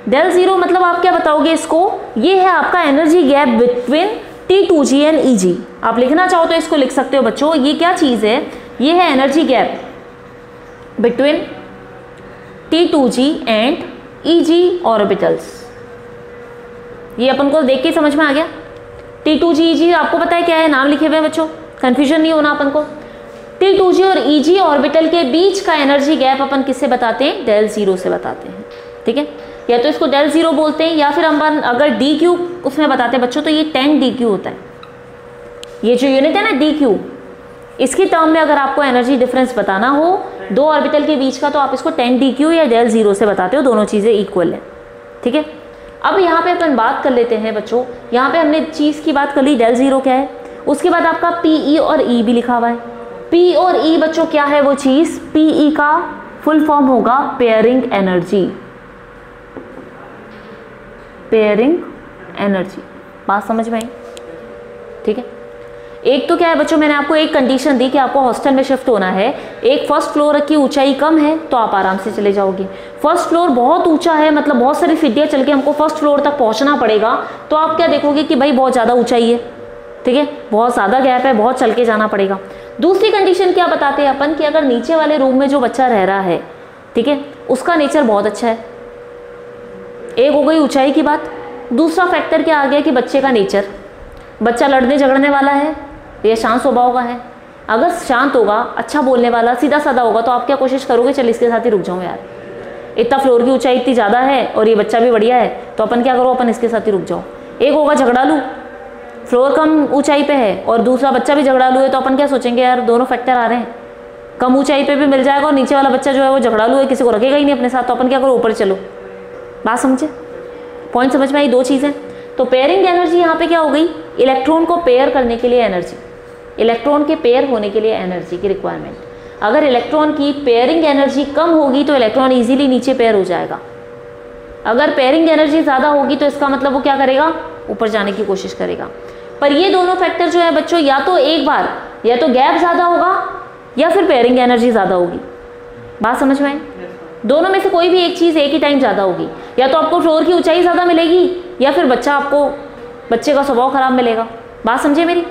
डेल ज़ीरो मतलब आप क्या बताओगे इसको, ये है आपका energy gap between T2G and EG। आप लिखना चाहो तो इसको लिख सकते हो बच्चों, ये क्या चीज़ है, ये है energy gap between T2G and EG orbitals. ये अपन को देख के समझ में आ गया। T2G EG आपको पता है क्या है, नाम लिखे हुए हैं बच्चों, कंफ्यूजन नहीं होना अपन को। T2G और EG ऑर्बिटल के बीच का एनर्जी गैप अपन किससे बताते हैं, डेल ज़ीरो से बताते हैं। ठीक है, या तो इसको डेल ज़ीरो बोलते हैं, या फिर हम अगर DQ उसमें बताते हैं बच्चों तो ये 10 DQ होता है। ये जो यूनिट है ना DQ, इसकी टर्म में अगर आपको एनर्जी डिफरेंस बताना हो 2 ऑर्बिटल के बीच का, तो आप इसको 10 DQ या डेल ज़ीरो से बताते हो, दोनों चीज़ें इक्वल है। ठीक है, अब यहाँ पे अपन बात कर लेते हैं बच्चों, यहाँ पे हमने चीज़ की बात कर ली, डेल ज़ीरो क्या है, उसके बाद आपका PE और E भी लिखा हुआ है। P और E बच्चों क्या है वो चीज़, PE का फुल फॉर्म होगा पेयरिंग एनर्जी, पेयरिंग एनर्जी। बात समझ में आई? ठीक है। एक तो क्या है बच्चों, मैंने आपको एक कंडीशन दी कि आपको हॉस्टल में शिफ्ट होना है। एक फर्स्ट फ्लोर की ऊंचाई कम है तो आप आराम से चले जाओगे। फर्स्ट फ्लोर बहुत ऊंचा है, मतलब बहुत सारी सीढ़ियाँ चल के हमको फर्स्ट फ्लोर तक पहुंचना पड़ेगा, तो आप क्या देखोगे कि भाई बहुत ज़्यादा ऊंचाई है, ठीक है, बहुत ज़्यादा गैप है, बहुत चल के जाना पड़ेगा। दूसरी कंडीशन क्या बताते हैं अपन कि अगर नीचे वाले रूम में जो बच्चा रह रहा है, ठीक है, उसका नेचर बहुत अच्छा है। एक हो गई ऊंचाई की बात। दूसरा फैक्टर क्या आ गया कि बच्चे का नेचर, बच्चा लड़ने झगड़ने वाला है या शांत स्वभाव का है। अगर शांत होगा, अच्छा बोलने वाला, सीधा साधा होगा, तो आप क्या कोशिश करोगे, चल इसके साथ ही रुक जाऊँ यार, इतना फ्लोर की ऊंचाई इतनी ज़्यादा है और ये बच्चा भी बढ़िया है, तो अपन क्या करो, अपन इसके साथ ही रुक जाओ। एक होगा झगड़ालू, फ्लोर कम ऊंचाई पे है और दूसरा बच्चा भी झगड़ालू है, तो अपन क्या सोचेंगे, यार दोनों फैक्टर आ रहे हैं, कम ऊंचाई पे भी मिल जाएगा और नीचे वाला बच्चा जो है वो झगड़ालू है, किसी को रखेगा ही नहीं अपने साथ, तो अपन क्या करो, ऊपर चलो। बात समझे? पॉइंट समझ में आई? दो चीज़ें। तो पेयरिंग एनर्जी यहाँ पे क्या हो गई, इलेक्ट्रॉन को पेयर करने के लिए एनर्जी, इलेक्ट्रॉन के पेयर होने के लिए एनर्जी की रिक्वायरमेंट। अगर इलेक्ट्रॉन की पेयरिंग एनर्जी कम होगी तो इलेक्ट्रॉन इजीली नीचे पेयर हो जाएगा। अगर पेयरिंग एनर्जी ज़्यादा होगी तो इसका मतलब वो क्या करेगा, ऊपर जाने की कोशिश करेगा। पर ये दोनों फैक्टर जो है बच्चों, या तो एक बार, या तो गैप ज़्यादा होगा या फिर पेयरिंग एनर्जी ज़्यादा होगी। बात समझ में आई? दोनों में से कोई भी एक चीज़ एक ही टाइम ज़्यादा होगी, या तो आपको फ्लोर की ऊंचाई ज़्यादा मिलेगी या फिर बच्चे का स्वभाव खराब मिलेगा। बात समझे मेरी?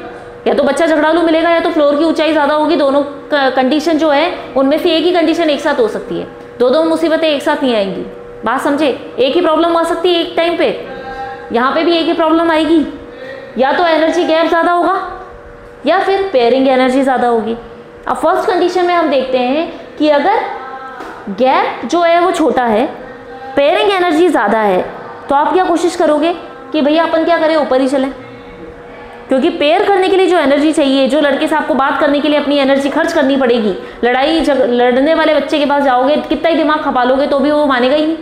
या तो बच्चा झगड़ालू मिलेगा या तो फ्लोर की ऊंचाई ज़्यादा होगी। दोनों कंडीशन जो है उनमें से एक ही कंडीशन एक साथ हो सकती है, दो मुसीबतें एक साथ नहीं आएंगी। बात समझे? एक ही प्रॉब्लम आ सकती है एक टाइम पे, यहाँ पे भी एक ही प्रॉब्लम आएगी, या तो एनर्जी गैप ज़्यादा होगा या फिर पेयरिंग एनर्जी ज़्यादा होगी। अब फर्स्ट कंडीशन में हम देखते हैं कि अगर गैप जो है वो छोटा है, पेयरिंग एनर्जी ज़्यादा है, तो आप क्या कोशिश करोगे कि भैया अपन क्या करें, ऊपर ही चलें, क्योंकि पेयर करने के लिए जो एनर्जी चाहिए, जो लड़के से आपको बात करने के लिए अपनी एनर्जी खर्च करनी पड़ेगी, लड़ने वाले बच्चे के पास जाओगे, कितना ही दिमाग खपा लोगे तो भी वो मानेगा ही नहीं,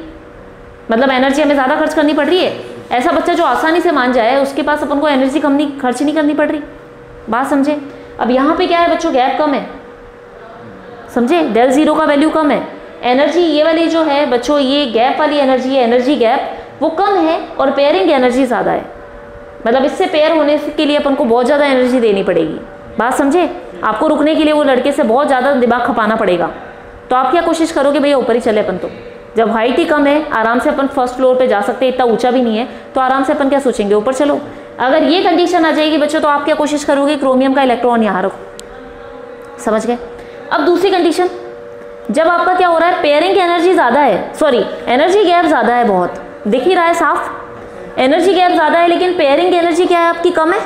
मतलब एनर्जी हमें ज़्यादा खर्च करनी पड़ रही है। ऐसा बच्चा जो आसानी से मान जाए, उसके पास अपन को एनर्जी खर्च नहीं करनी पड़ रही। बात समझे? अब यहाँ पे क्या है बच्चों, गैप कम है, समझे, डेल जीरो का वैल्यू कम है। एनर्जी ये वाली जो है बच्चों, ये गैप वाली एनर्जी है, एनर्जी गैप वो कम है और पेयरिंग एनर्जी ज़्यादा है, मतलब इससे पेयर होने के लिए अपन को बहुत ज़्यादा एनर्जी देनी पड़ेगी। बात समझे? आपको रुकने के लिए वो लड़के से बहुत ज़्यादा दिमाग खपाना पड़ेगा, तो आप क्या कोशिश करोगे, भैया ऊपर ही चले अपन। तो जब हाइट ही कम है, आराम से अपन फर्स्ट फ्लोर पे जा सकते हैं, इतना ऊंचा भी नहीं है, तो आराम से अपन क्या सोचेंगे, ऊपर चलो। अगर ये कंडीशन आ जाएगी बच्चों, तो आप क्या कोशिश करोगे, क्रोमियम का इलेक्ट्रॉन यहाँ रखो। समझ गए? अब दूसरी कंडीशन, जब आपका क्या हो रहा है, पेयरिंग एनर्जी ज़्यादा है, सॉरी एनर्जी गैप ज़्यादा है, बहुत दिख ही रहा है साफ, एनर्जी गैप ज़्यादा है, लेकिन पेयरिंग एनर्जी क्या है आपकी, कम है,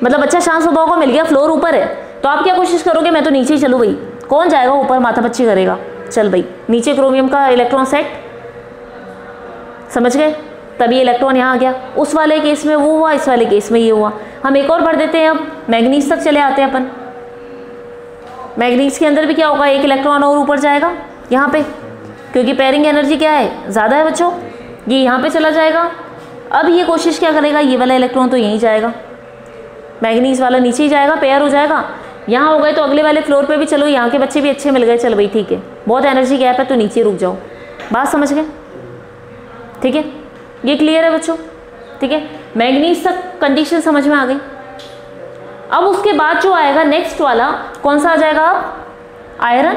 मतलब बच्चा शांत स्वभाव को मिल गया, फ्लोर ऊपर है, तो आप क्या कोशिश करोगे, मैं तो नीचे ही चलूँ भाई, कौन जाएगा ऊपर, माथा पच्ची करेगा, चल भाई नीचे क्रोमियम का इलेक्ट्रॉन सेट। समझ गए? तभी इलेक्ट्रॉन यहाँ आ गया। उस वाले केस में वो हुआ, इस वाले केस में ये हुआ। हम एक और पढ़ देते हैं, अब मैग्नीज तक चले आते हैं अपन। मैग्नीज के अंदर भी क्या होगा, एक इलेक्ट्रॉन और ऊपर जाएगा यहाँ पे, क्योंकि पेयरिंग एनर्जी क्या है, ज़्यादा है बच्चों, ये यहाँ पे चला जाएगा। अब ये कोशिश क्या करेगा, ये वाला इलेक्ट्रॉन तो यहीं जाएगा, मैग्नीज वाला नीचे ही जाएगा, पेयर हो जाएगा। यहाँ हो गए तो अगले वाले फ्लोर पे भी चलो, यहाँ के बच्चे भी अच्छे मिल गए, चलो भाई ठीक है, बहुत एनर्जी गैप है तो नीचे रुक जाओ। बात समझ गए? ठीक है, ये क्लियर है बच्चों? ठीक है, मैग्नीज तक कंडीशन समझ में आ गई। अब उसके बाद जो आएगा नेक्स्ट वाला कौन सा आ जाएगा, आयरन।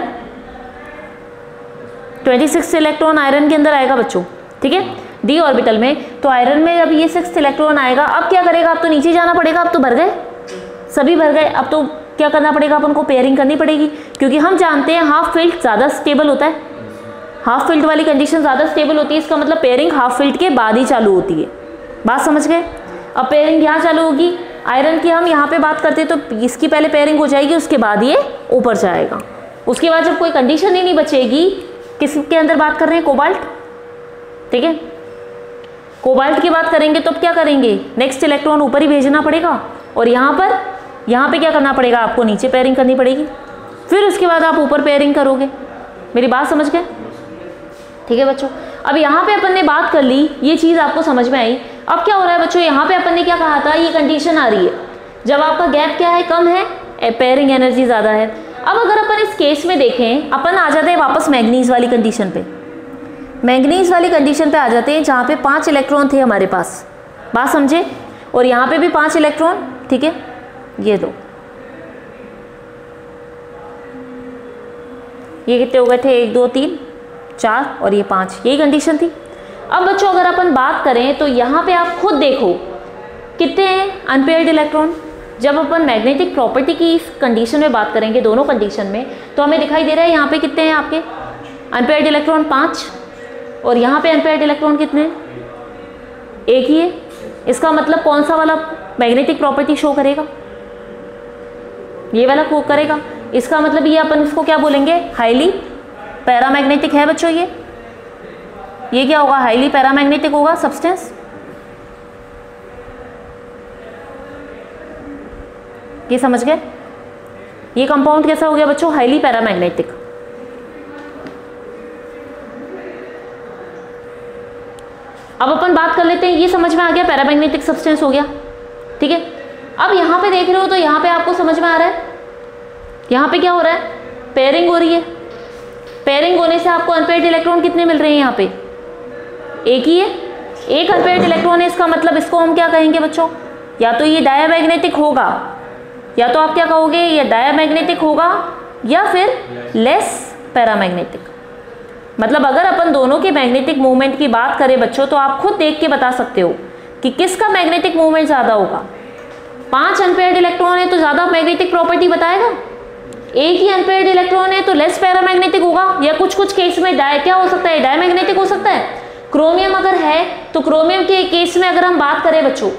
26 इलेक्ट्रॉन आयरन के अंदर आएगा बच्चों, ठीक है, डी ऑर्बिटल में। तो आयरन में अब ये 6 इलेक्ट्रॉन आएगा। अब क्या करेगा, अब तो नीचे जाना पड़ेगा, अब तो भर गए, सभी भर गए। अब तो क्या करना पड़ेगा, अपन को पेयरिंग करनी पड़ेगी, क्योंकि हम जानते हैं हाफ फिल्ड ज़्यादा स्टेबल होता है, हाफ फिल्ड वाली कंडीशन ज़्यादा स्टेबल होती है, इसका मतलब पेयरिंग हाफ फिल्ड के बाद ही चालू होती है। बात समझ गए? अब पेयरिंग यहाँ चालू होगी, आयरन की हम यहाँ पे बात करते हैं तो इसकी पहले पेयरिंग हो जाएगी, उसके बाद ये ऊपर जाएगा। उसके बाद जब कोई कंडीशन ही नहीं बचेगी, किसके अंदर बात कर रहे हैं, कोबाल्ट, ठीक है, कोबाल्ट की बात करेंगे तो अब क्या करेंगे, नेक्स्ट इलेक्ट्रॉन ऊपर ही भेजना पड़ेगा और यहाँ पे क्या करना पड़ेगा, आपको नीचे पेयरिंग करनी पड़ेगी, फिर उसके बाद आप ऊपर पेयरिंग करोगे। मेरी बात समझ गए? ठीक है बच्चों, अब यहाँ पे अपन ने बात कर ली, ये चीज़ आपको समझ में आई। अब क्या हो रहा है बच्चों, यहाँ पे अपन ने क्या कहा था, ये कंडीशन आ रही है जब आपका गैप क्या है, कम है, पेयरिंग एनर्जी ज़्यादा है। अब अगर अपन इस केस में देखें, अपन आ जाते हैं वापस मैग्नीज वाली कंडीशन पे, मैग्नीज वाली कंडीशन पे आ जाते हैं जहाँ पे 5 इलेक्ट्रॉन थे हमारे पास, बात समझे। और यहाँ पे भी 5 इलेक्ट्रॉन, ठीक है, ये दो, ये कितने हो गए थे, 1 2 3 4 और ये 5, यही कंडीशन थी। अब बच्चों अगर अपन बात करें तो यहाँ पे आप खुद देखो कितने हैं अनपेयर्ड इलेक्ट्रॉन। जब अपन मैग्नेटिक प्रॉपर्टी की इस कंडीशन में बात करेंगे, दोनों कंडीशन में, तो हमें दिखाई दे रहा है यहाँ पे कितने हैं आपके अनपेयर्ड इलेक्ट्रॉन, 5, और यहाँ पे अनपेयर्ड इलेक्ट्रॉन कितने हैं, 1 ही है। इसका मतलब कौन सा वाला मैग्नेटिक प्रॉपर्टी शो करेगा, ये वाला शो करेगा। इसका मतलब ये अपन इसको क्या बोलेंगे, हाईली पैरामैग्नेटिक है बच्चों। ये क्या होगा, हाईली पैरामैग्नेटिक होगा सब्सटेंस। ये समझ गए, ये कंपाउंड कैसा हो गया बच्चों, हाईली पैरामैग्नेटिक। अब अपन बात कर लेते हैं, ये समझ में आ गया, पैरामैग्नेटिक सब्सटेंस हो गया, ठीक है। अब यहाँ पे देख रहे हो तो यहाँ पे आपको समझ में आ रहा है, यहाँ पे क्या हो रहा है, पेयरिंग हो रही है। पेयरिंग होने से आपको अनपेयर्ड इलेक्ट्रॉन कितने मिल रहे हैं, यहाँ पे 1 ही है, 1 अनपेयर्ड इलेक्ट्रॉन है। इसका मतलब इसको हम क्या कहेंगे बच्चों, या तो ये डायामैग्नेटिक होगा, या तो आप क्या कहोगे, ये डायामैग्नेटिक होगा, या फिर लेस पैरामैग्नेटिक। मतलब अगर अपन दोनों के मैग्नेटिक मूवमेंट की बात करें बच्चों, तो आप खुद देख के बता सकते हो कि किसका मैग्नेटिक मूवमेंट ज़्यादा होगा। 5 अनपेयर्ड इलेक्ट्रॉन है तो ज़्यादा मैग्नेटिक प्रॉपर्टी बताएगा, 1 ही अनपेयर्ड इलेक्ट्रॉन है तो लेस पैरामैग्नेटिक होगा, या कुछ कुछ केस में क्या हो सकता है, डायमैग्नेटिक हो सकता है। क्रोमियम अगर है तो क्रोमियम के केस में अगर हम बात करें बच्चों,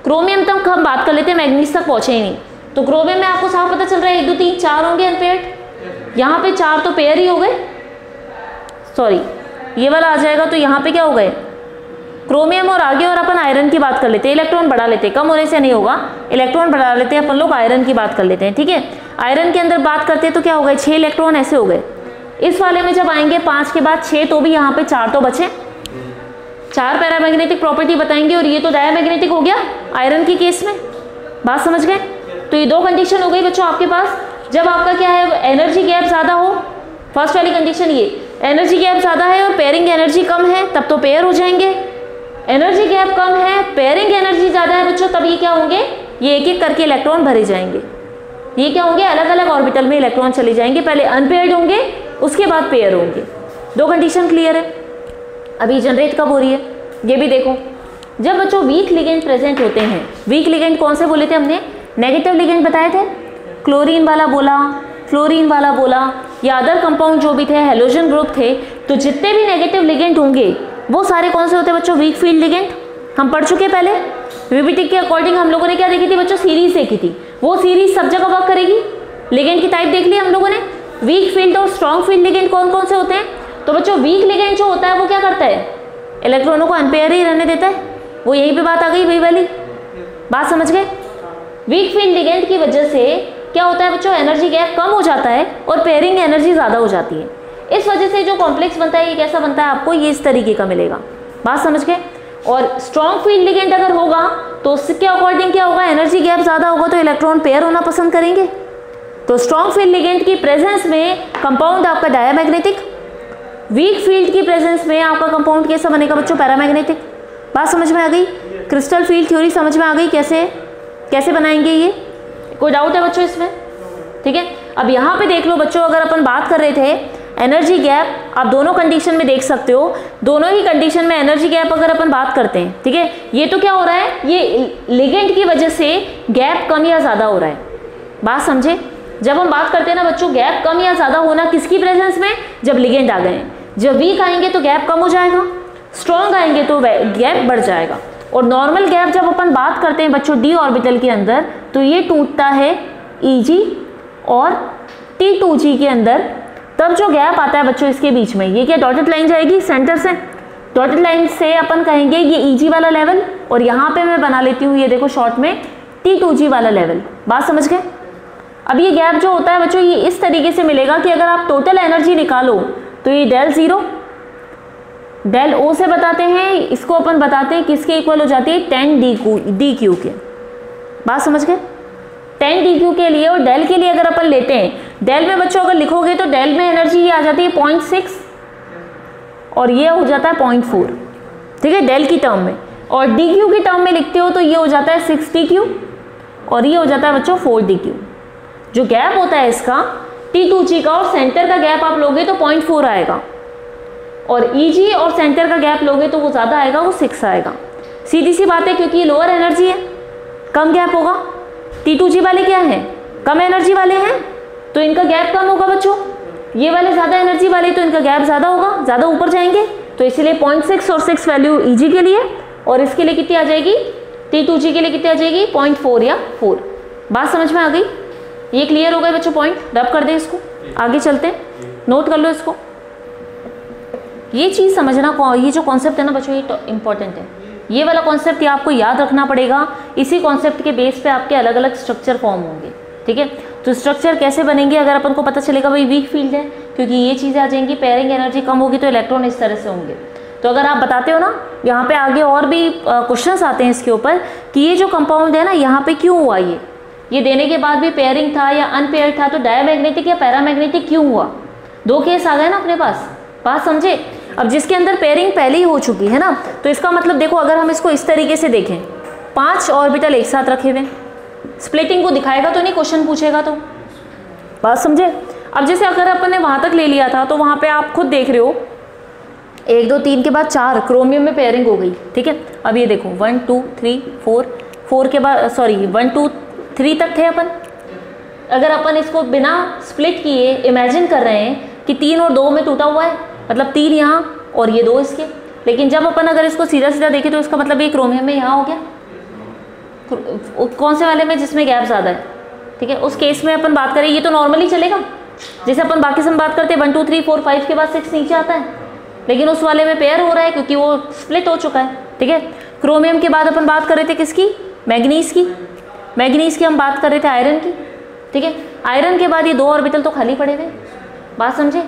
क्रोमियम तक हम बात कर लेते हैं, मैग्नीज तक पहुंचे ही नहीं, तो क्रोमियम में आपको साफ पता चल रहा है 1 2 3 4 होंगे अनपेयर्ड, यहाँ पे 4 तो पेयर ही हो गए, सॉरी ये वाला आ जाएगा, तो यहाँ पे क्या हो गए क्रोमियम और आगे। और अपन आयरन की बात कर लेते हैं, इलेक्ट्रॉन बढ़ा लेते हैं, कम होने से नहीं होगा, इलेक्ट्रॉन बढ़ा लेते हैं अपन लोग, आयरन की बात कर लेते हैं, ठीक है। आयरन के अंदर बात करते हैं तो क्या हो गए, 6 इलेक्ट्रॉन ऐसे हो गए। इस वाले में जब आएंगे 5 के बाद 6, तो भी यहाँ पे 4 तो बचे, 4 पैरामैग्नेटिक प्रॉपर्टी बताएंगे, और ये तो डायामैग्नेटिक हो गया आयरन के केस में। बात समझ गए। तो ये 2 कंडीशन हो गई बच्चों आपके पास। जब आपका क्या है, एनर्जी गैप ज़्यादा हो, फर्स्ट वाली कंडीशन ये, एनर्जी गैप ज़्यादा है और पेयरिंग एनर्जी कम है, तब तो पेयर हो जाएंगे। एनर्जी गैप कम है, पेयरिंग एनर्जी ज़्यादा है बच्चों, तब ये क्या होंगे, ये एक एक करके इलेक्ट्रॉन भरे जाएंगे। ये क्या होंगे, अलग अलग ऑर्बिटल में इलेक्ट्रॉन चले जाएंगे, पहले अनपेयर्ड होंगे उसके बाद पेयर होंगे। 2 कंडीशन क्लियर है। अभी जनरेट कब हो रही है, ये भी देखो। जब बच्चों वीक लिगेंड प्रेजेंट होते हैं, वीक लिगेंड कौन से बोले थे हमने, नेगेटिव लिगेंड बताए थे, क्लोरीन वाला बोला, फ्लोरीन वाला बोला, या अदर कंपाउंड जो भी थे, हेलोजन ग्रुप थे, तो जितने भी नेगेटिव लिगेंड होंगे वो सारे कौन से होते हैं बच्चों, वीक फील्ड लिगेंड। हम पढ़ चुके पहले, वीबीटी के अकॉर्डिंग हम लोगों ने क्या देखी थी बच्चों, सीरीज देखी थी। वो सीरीज सब जगह वर्क करेगी। लिगेंड की टाइप देख ली हम लोगों ने, वीक फील्ड और स्ट्रॉन्ग फील्ड लिगेंड कौन कौन से होते हैं। तो बच्चों वीक लिगेंड जो होता है वो क्या करता है, इलेक्ट्रॉनों को अनपेयर ही रहने देता है। वो यहीं पे बात आ गई, वही वाली बात समझ गए। वीक फील्ड लिगेंड की वजह से क्या होता है बच्चों, एनर्जी गैप कम हो जाता है और पेयरिंग एनर्जी ज़्यादा हो जाती है। इस वजह से जो कॉम्प्लेक्स बनता है ये कैसा बनता है, आपको ये इस तरीके का मिलेगा। बात समझ गए। और स्ट्रॉन्ग फील्ड लिगेंड अगर होगा तो उसके अकॉर्डिंग क्या होगा, एनर्जी गैप ज़्यादा होगा तो इलेक्ट्रॉन पेयर होना पसंद करेंगे। तो स्ट्रॉन्ग फील्ड लिगेंड की प्रेजेंस में कंपाउंड आपका डायामैग्नेटिक, वीक फील्ड की प्रेजेंस में आपका कंपाउंड कैसा बनेगा बच्चों, पैरामैग्नेटिक। बात समझ में आ गई, क्रिस्टल फील्ड थ्योरी समझ में आ गई, कैसे कैसे बनाएंगे ये, कोई डाउट है बच्चों इसमें, ठीक है। अब यहाँ पे देख लो बच्चों, अगर अपन बात कर रहे थे एनर्जी गैप, आप दोनों कंडीशन में देख सकते हो, दोनों ही कंडीशन में एनर्जी गैप अगर अपन बात करते हैं, ठीक है, ये तो क्या हो रहा है, ये लिगेंड की वजह से गैप कम या ज़्यादा हो रहा है। बात समझे। जब हम बात करते हैं ना बच्चों, गैप कम या ज़्यादा होना किसकी प्रेजेंस में, जब लिगेंड आ गए। जब वीक आएंगे तो गैप कम हो जाएगा, स्ट्रॉन्ग आएंगे तो गैप बढ़ जाएगा। और नॉर्मल गैप जब अपन बात करते हैं बच्चों डी ऑर्बिटल के अंदर, तो ये टूटता है Eg और T2g के अंदर, तब जो गैप आता है बच्चों इसके बीच में, ये क्या डॉटेड लाइन जाएगी सेंटर से, डॉटेड लाइन से अपन कहेंगे ये Eg वाला लेवल, और यहाँ पे मैं बना लेती हूँ ये देखो शॉर्ट में T2g वाला लेवल। बात समझ गए। अब ये गैप जो होता है बच्चों ये इस तरीके से मिलेगा कि अगर आप टोटल एनर्जी निकालो तो ये डेल ज़ीरो, डेल ओ से बताते हैं, इसको अपन बताते हैं किसके इक्वल हो जाती है, 10 डी क्यू के। बात समझ गए। 10 डी क्यू के लिए और डेल के लिए अगर अपन लेते हैं, डेल में बच्चों अगर लिखोगे तो डेल में एनर्जी ये आ जाती है 0.6 और ये हो जाता है 0.4, ठीक है, डेल की टर्म में। और डी क्यू के टर्म में लिखते हो तो ये हो जाता है 6d³ और ये हो जाता है बच्चों 4d³। जो गैप होता है इसका T2G का और सेंटर का गैप आप लोगे तो 0.4 आएगा, और EG और सेंटर का गैप लोगे तो वो ज़्यादा आएगा, वो 6 आएगा। सीधी सी बात है, क्योंकि ये लोअर एनर्जी है, कम गैप होगा। T2G वाले क्या हैं, कम एनर्जी वाले हैं, तो इनका गैप कम होगा बच्चों। ये वाले ज़्यादा एनर्जी वाले, तो इनका गैप ज़्यादा होगा, ज़्यादा ऊपर जाएंगे, तो इसीलिए 0.6 और 6 वैल्यू EG के लिए, और इसके लिए कितनी आ जाएगी, T2G के लिए कितनी आ जाएगी, 0.4 या 4। बात समझ में आ गई? ये क्लियर हो गया बच्चों? पॉइंट रब कर दें इसको, आगे चलते हैं, नोट कर लो इसको। ये चीज़ समझना, ये जो कॉन्सेप्ट है ना बच्चों, ये इंपॉर्टेंट है। ये वाला कॉन्सेप्ट ये आपको याद रखना पड़ेगा। इसी कॉन्सेप्ट के बेस पे आपके अलग अलग स्ट्रक्चर फॉर्म होंगे, ठीक है। तो स्ट्रक्चर कैसे बनेंगे, अगर अपन को पता चलेगा भाई वीक फील्ड है, क्योंकि ये चीज़ें आ जाएंगी, पेयरिंग एनर्जी कम होगी तो इलेक्ट्रॉन इस तरह से होंगे। तो अगर आप बताते हो ना, यहाँ पे आगे और भी क्वेश्चंस आते हैं इसके ऊपर कि ये जो कंपाउंड है ना, यहाँ पे क्यों हुआ, ये देने के बाद भी पेयरिंग था या अनपेयर्ड था, तो डायमैग्नेटिक या पैरामैग्नेटिक क्यों हुआ। दो केस आ गए ना अपने पास, बात समझे। अब जिसके अंदर पेयरिंग पहले ही हो चुकी है ना, तो इसका मतलब देखो, अगर हम इसको इस तरीके से देखें, 5 ऑर्बिटल एक साथ रखे हुए, स्प्लिटिंग को दिखाएगा तो नहीं, क्वेश्चन पूछेगा तो, बात समझे। अब जैसे अगर अपन ने वहाँ तक ले लिया था, तो वहाँ पे आप खुद देख रहे हो 1 2 3 के बाद 4 क्रोमियम में पेयरिंग हो गई, ठीक है। अब ये देखो 1 2 3 4 के बाद 1 2 3 तक थे अपन। अगर अपन इसको बिना स्प्लिट किए इमेजिन कर रहे हैं कि 3 और 2 में टूटा हुआ है, मतलब 3 यहाँ और ये 2 इसके, लेकिन जब अपन अगर इसको सीधा सीधा देखें तो इसका मतलब ये क्रोमियम में यहाँ हो गया, कौन से वाले में, जिसमें गैप ज़्यादा है, ठीक है। उस केस में अपन बात करें, ये तो नॉर्मली चलेगा, जैसे अपन बाकी से बात करते हैं 1 2 3 4 5 के बाद 6 नीचे आता है, लेकिन उस वाले में पेयर हो रहा है क्योंकि वो स्प्लिट हो चुका है, ठीक है। क्रोमियम के बाद अपन बात कर रहे थे किसकी, मैग्नीज की हम बात कर रहे थे आयरन की, ठीक है। आयरन के बाद ये 2 ऑर्बिटल तो खाली पड़े हुए, बात समझे।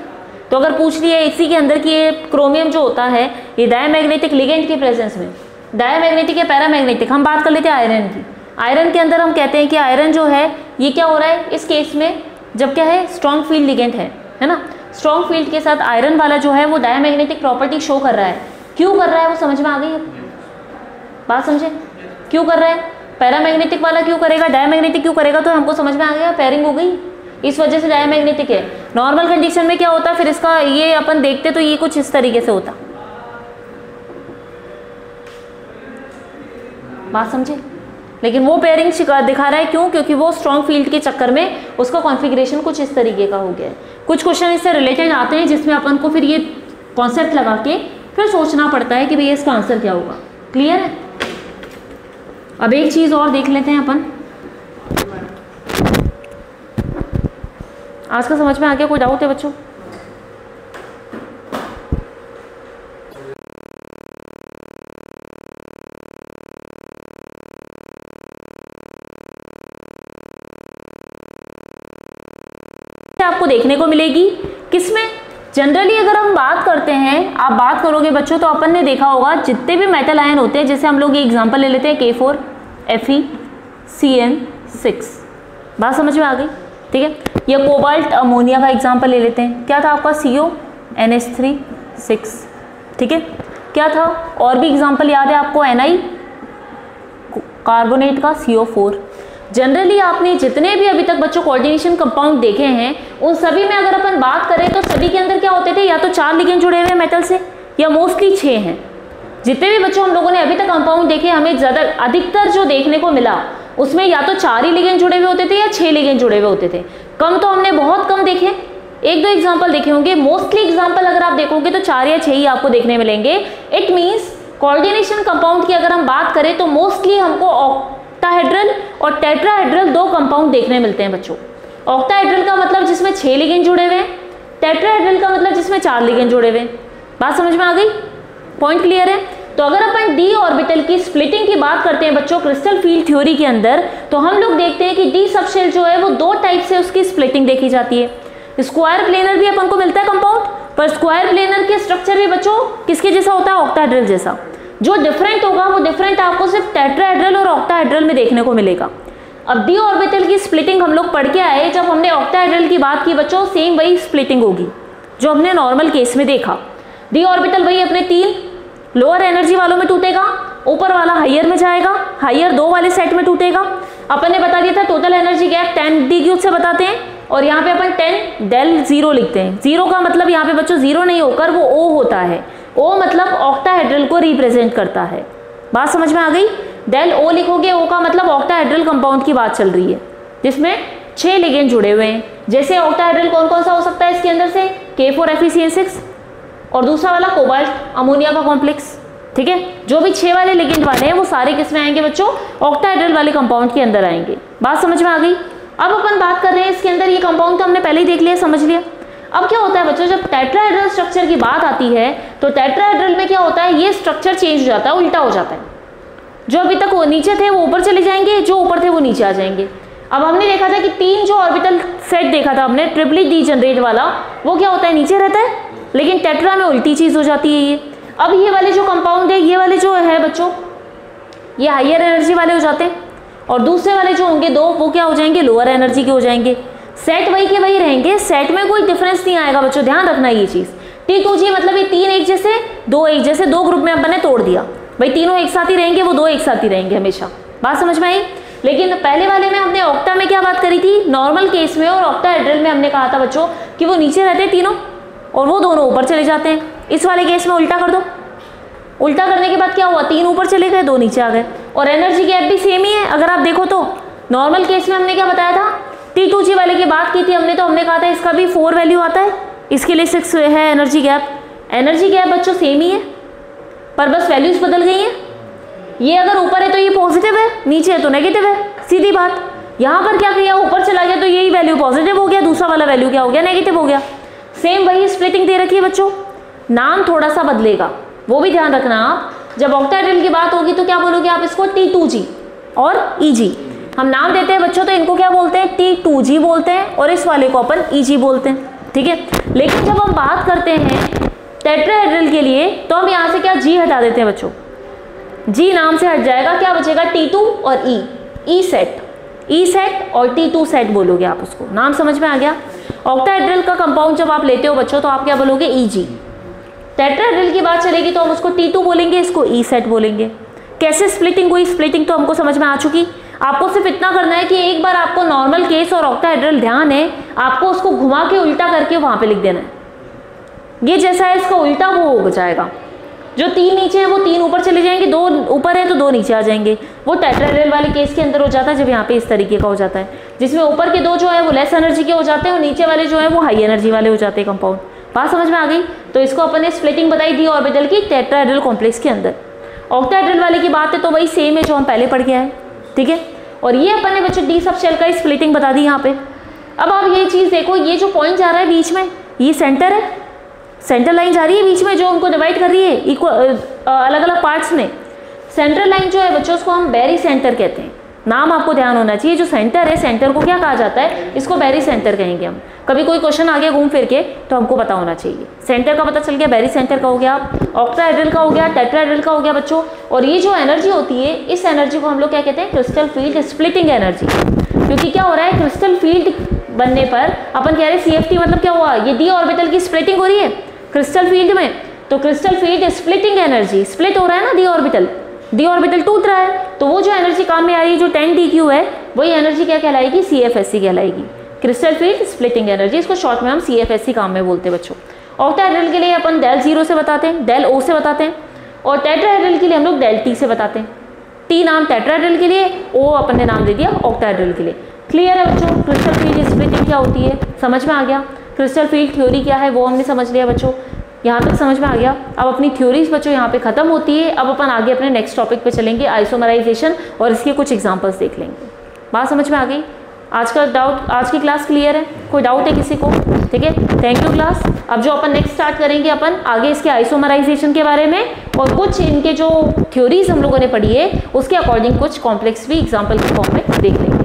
तो अगर पूछ लिया इसी के अंदर कि ये क्रोमियम जो होता है ये डायमैग्नेटिक लिगेंड की प्रेजेंस में, डायमैग्नेटिक या पैरामैग्नेटिक, हम बात कर लेते हैं आयरन की। आयरन के अंदर हम कहते हैं कि आयरन जो है ये क्या हो रहा है इस केस में, जब क्या है स्ट्रॉन्ग फील्ड लिगेंड है ना, स्ट्रॉन्ग फील्ड के साथ आयरन वाला जो है वो डायमैग्नेटिक प्रॉपर्टी शो कर रहा है। क्यों कर रहा है वो समझ में आ गई, बात समझे, क्यों कर रहा है, पैरामैग्नेटिक वाला क्यों करेगा, डायमैग्नेटिक क्यों करेगा, तो हमको समझ में आ गया, पेयरिंग हो गई, इस वजह से डायमैग्नेटिक है। नॉर्मल कंडीशन में क्या होता है फिर इसका, ये अपन देखते तो ये कुछ इस तरीके से होता, बात समझे। लेकिन वो पेयरिंग दिखा रहा है क्यों, क्योंकि वो स्ट्रॉन्ग फील्ड के चक्कर में उसका कॉन्फ़िगरेशन कुछ इस तरीके का हो गया है। कुछ क्वेश्चन इससे रिलेटेड आते हैं जिसमें अपन को फिर ये कॉन्सेप्ट लगा के फिर सोचना पड़ता है कि भैया इसका आंसर क्या होगा, क्लियर है। अब एक चीज़ और देख लेते हैं अपन, आज का समझ में आ गया, कोई डाउट है बच्चों। आपको देखने को मिलेगी किसमें, जनरली अगर हम बात करते हैं, आप बात करोगे बच्चों तो अपन ने देखा होगा जितने भी मेटल आयन होते हैं, जैसे हम लोग ये एग्जांपल ले लेते हैं K4 Fe CN6, बात समझ में आ गई, ठीक है। या कोबाल्ट अमोनिया का एग्जांपल ले लेते हैं, क्या था आपका CO NH3 6, ठीक है। क्या था और भी एग्जांपल याद है आपको, Ni कार्बोनेट का CO4। जनरली आपने जितने भी अभी तक बच्चों कोऑर्डिनेशन कंपाउंड देखे हैं उन सभी में अगर अपन बात करें तो सभी के अंदर क्या होते थे, या तो 4 लिगेंड जुड़े हुए मेटल से या मोस्टली 6 हैं। जितने भी बच्चों हम लोगों ने अभी तक कंपाउंड देखे, हमें ज़्यादा अधिकतर जो देखने को मिला उसमें या तो 4 ही लिगेंड जुड़े हुए होते थे या 6 लिगेंड जुड़े हुए होते थे। कम तो हमने बहुत कम देखे, 1-2 एग्जाम्पल देखे होंगे, मोस्टली एग्जाम्पल अगर आप देखोगे तो 4 या 6 ही आपको देखने मिलेंगे। इट मीन्स कोऑर्डिनेशन कंपाउंड की अगर हम बात करें तो मोस्टली हमको ऑक्टाहेड्रल और टेट्राहेड्रल 2 कंपाउंड देखने मिलते हैं बच्चों। ऑक्टाहेड्रल का मतलब जिसमें 6 लिगेंड जुड़े हुए हैं, टेट्राहेड्रल का मतलब जिसमें 4 लिगेंड जुड़े हुए हैं। बात समझ में आ गई, पॉइंट क्लियर है। तो अगर अपन डी ऑर्बिटल की स्प्लिटिंग की बात करते हैं बच्चों क्रिस्टल फील्ड थ्योरी के अंदर, तो हम लोग देखते हैं कि डी सबशेल जो है वो 2 टाइप से उसकी स्प्लिटिंग देखी जाती है। स्क्वायर प्लेनर भी अपन को मिलता है कंपाउंड, पर स्क्वायर प्लेनर के स्ट्रक्चर भी बच्चों किसके जैसा होता है, ऑक्टाहेड्रल जैसा। जो डिफरेंट होगा वो डिफरेंट आपको सिर्फ टेट्राहेड्रल और ऑक्टाहेड्रल में देखने को मिलेगा। अब डी ऑर्बिटल की स्प्लिटिंग हम लोग पढ़ के आए, जब हमने ऑक्टाहेड्रल की बात की बच्चों, सेम वही स्प्लिटिंग होगी जो हमने नॉर्मल केस में देखा। डी ऑर्बिटल वही अपने 3 लोअर एनर्जी वालों में टूटेगा, ऊपर वाला हायर में जाएगा, हायर 2 वाले सेट में टूटेगा। अपन ने बता दिया था टोटल एनर्जी गैप 10 d³ से बताते हैं, और यहाँ पे अपन 10 del 0 लिखते हैं। 0 का मतलब यहाँ पे बच्चों 0 नहीं होकर वो O होता है। O मतलब ऑक्टाहेड्रल को रिप्रेजेंट करता है। बात समझ में आ गई? del O लिखोगे, O का मतलब ऑक्टाहेड्रल कंपाउंड की बात चल रही है जिसमें 6 लिगेंड जुड़े हुए हैं। जैसे ऑक्टाहेड्रल कौन कौन सा हो सकता है इसके अंदर से, K4FeCN6 और दूसरा वाला कोबाल्ट अमोनिया का कॉम्प्लेक्स। ठीक है, जो भी 6 वाले लिगेंड वाले हैं वो सारे किस में आएंगे बच्चों, ऑक्टाहेड्रल वाले कंपाउंड के अंदर आएंगे। बात समझ में आ गई? अब अपन बात कर रहे हैं इसके अंदर, ये कंपाउंड तो हमने पहले ही देख लिया, समझ लिया। अब क्या होता है बच्चों, जब टेट्राहेड्रल स्ट्रक्चर की बात आती है तो टेट्राहेड्रल में क्या होता है, ये स्ट्रक्चर चेंज हो जाता है, उल्टा हो जाता है। जो अभी तक वो नीचे थे वो ऊपर चले जाएंगे, जो ऊपर थे वो नीचे आ जाएंगे। अब हमने देखा था कि 3 जो ऑर्बिटल सेट देखा था हमने ट्रिपली डीजनरेट वाला, वो क्या होता है, नीचे रहता है, लेकिन टेट्रा में उल्टी चीज हो जाती है ये। अब ये वाले जो कंपाउंड है, ये वाले जो है बच्चों, ये हायर एनर्जी वाले हो जाते हैं, और दूसरे वाले जो होंगे 2 वो क्या हो जाएंगे, लोअर एनर्जी के हो जाएंगे। सेट वही के वही रहेंगे, सेट में कोई डिफरेंस नहीं आएगा बच्चों, ध्यान रखना ये चीज। T2G मतलब ये 3 एक जैसे 2 एक जैसे, 2 ग्रुप में अपन ने तोड़ दिया भाई, तीनों एक साथ ही रहेंगे, वो 2 एक साथ ही रहेंगे हमेशा। बात समझ में आई? लेकिन पहले वाले में हमने ऑक्टा में क्या बात करी थी, नॉर्मल केस में और ऑक्टाहेड्रल में हमने कहा था बच्चों कि वो नीचे रहते हैं तीनों और वो दोनों ऊपर चले जाते हैं। इस वाले केस में उल्टा कर दो, उल्टा करने के बाद क्या हुआ, 3 ऊपर चले गए, 2 नीचे आ गए, और एनर्जी गैप भी सेम ही है। अगर आप देखो तो नॉर्मल केस में हमने क्या बताया था, T2G वाले की बात की थी हमने, तो हमने कहा था इसका भी 4 वैल्यू आता है, इसके लिए 6 है एनर्जी गैप। एनर्जी गैप बच्चों सेम ही है, पर बस वैल्यूज बदल गई हैं। ये अगर ऊपर है तो ये पॉजिटिव है, नीचे है तो नेगेटिव है, सीधी बात। यहाँ पर क्या किया, ऊपर चला गया तो यही वैल्यू पॉजिटिव हो गया, दूसरा वाला वैल्यू क्या हो गया, नेगेटिव हो गया। सेम वही स्प्लिटिंग दे रखी है बच्चों, नाम थोड़ा सा बदलेगा, वो भी ध्यान रखना आप। जब ऑक्टाहेड्रल की बात होगी तो क्या बोलोगे आप इसको, T2G और EG। हम नाम देते हैं बच्चों तो इनको क्या बोलते हैं, T2G बोलते हैं, और इस वाले को अपन EG बोलते हैं। ठीक है, लेकिन जब हम बात करते हैं टेट्राहेड्रल के लिए तो हम यहाँ से क्या G हटा देते हैं बच्चों, G नाम से हट जाएगा, क्या बचेगा T2 और E सेट, E सेट और T2 सेट बोलोगे आप उसको, नाम समझ में आ गया। ऑक्टाहेड्रल का कंपाउंड जब आप लेते हो बच्चों तो आप क्या बोलोगे, EG। टेट्राहेड्रल की बात चलेगी तो हम उसको T2 बोलेंगे, इसको E सेट बोलेंगे। कैसे स्प्लिटिंग हुई, स्प्लिटिंग तो हमको समझ में आ चुकी। आपको सिर्फ इतना करना है कि एक बार आपको नॉर्मल केस और ऑक्टाहेड्रल ध्यान है, आपको उसको घुमा के उल्टा करके वहां पे लिख देना है। ये जैसा है इसका उल्टा वो हो जाएगा, जो 3 नीचे है वो 3 ऊपर चले जाएंगे, 2 ऊपर है तो 2 नीचे आ जाएंगे। वो टेट्राहेड्रल वाले केस के अंदर हो जाता है जब यहाँ पे इस तरीके का हो जाता है, जिसमें ऊपर के 2 जो है वो लेस एनर्जी के हो जाते हैं और नीचे वाले जो है वो हाई एनर्जी वाले हो जाते हैं कंपाउंड। बात समझ में आ गई? तो इसको अपन ने स्प्लिटिंग बताई दी ऑर्बिटल की टेट्राहेड्रल कॉम्प्लेक्स के अंदर। ऑक्टाहेड्रल वाले की बात है तो वही सेम है जो हम पहले पढ़ के आए। ठीक है, और ये अपन ने बच्चों डी सब शेल का स्प्लिटिंग बता दी यहाँ पे। अब आप ये चीज़ देखो, ये जो पॉइंट जा रहा है बीच में ये सेंटर है, सेंटर लाइन जा रही है बीच में जो उनको डिवाइड कर रही है इक्वल अलग अलग पार्ट्स में। सेंट्रल लाइन जो है बच्चों उसको हम बैरी सेंटर कहते हैं, नाम आपको ध्यान होना चाहिए। जो सेंटर है, सेंटर को क्या कहा जाता है, इसको बैरी सेंटर कहेंगे हम। कभी कोई क्वेश्चन आ गया घूम फिर के तो हमको पता होना चाहिए। सेंटर का पता चल गया, बैरी सेंटर का हो गया, ऑक्टाहेड्रल का हो गया, टेट्राहेड्रल का हो गया बच्चों। और ये जो एनर्जी होती है, इस एनर्जी को हम लोग क्या कहते हैं, क्रिस्टल फील्ड स्प्लिटिंग एनर्जी। क्योंकि क्या हो रहा है, क्रिस्टल फील्ड बनने पर अपन कह रहे हैं CFT मतलब क्या हुआ, ये डी ऑर्बिटल की स्प्लिटिंग हो रही है क्रिस्टल फील्ड में, तो crystal field splitting energy, split हो रहा है ना डी ऑर्बिटल टूट रहा है, तो वो जो एनर्जी काम में आ रही है जो 10 है, वही एनर्जी क्या कहलाएगी, CFSC कहलाएगी, क्रिस्टल फील्ड स्प्लिटिंग एनर्जी। इसको शॉर्ट में हम CFSC काम में बोलते हैं बच्चों। ऑक्टाहेड्रल के लिए अपन del 0 से बताते हैं, del O से बताते हैं, और टेट्राहेड्रल के लिए हम लोग del T से बताते हैं। T नाम टेट्राहेड्रल के लिए, O अपन ने नाम दे दिया ऑक्टाहेड्रल के लिए। क्लियर है बच्चों, क्रिस्टल फील्ड स्प्लिटिंग क्या होती है समझ में आ गया, क्रिस्टल फील्ड थ्योरी क्या है वो हमने समझ लिया बच्चों, यहाँ तक समझ में आ गया। अब अपनी थ्योरीज बच्चों यहाँ पे खत्म होती है। अब अपन आगे अपने नेक्स्ट टॉपिक पे चलेंगे, आइसोमराइजेशन, और इसके कुछ एग्जांपल्स देख लेंगे। बात समझ में आ गई? आज का डाउट, आज की क्लास क्लियर है? कोई डाउट है किसी को? ठीक है, थैंक यू क्लास। अब जो अपन नेक्स्ट स्टार्ट करेंगे अपन आगे इसके आइसोमराइजेशन के बारे में, और कुछ इनके जो थ्योरीज हम लोगों ने पढ़ी है उसके अकॉर्डिंग कुछ कॉम्प्लेक्स भी एग्जाम्पल के फॉर्म में देख लेंगे।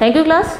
Thank you class.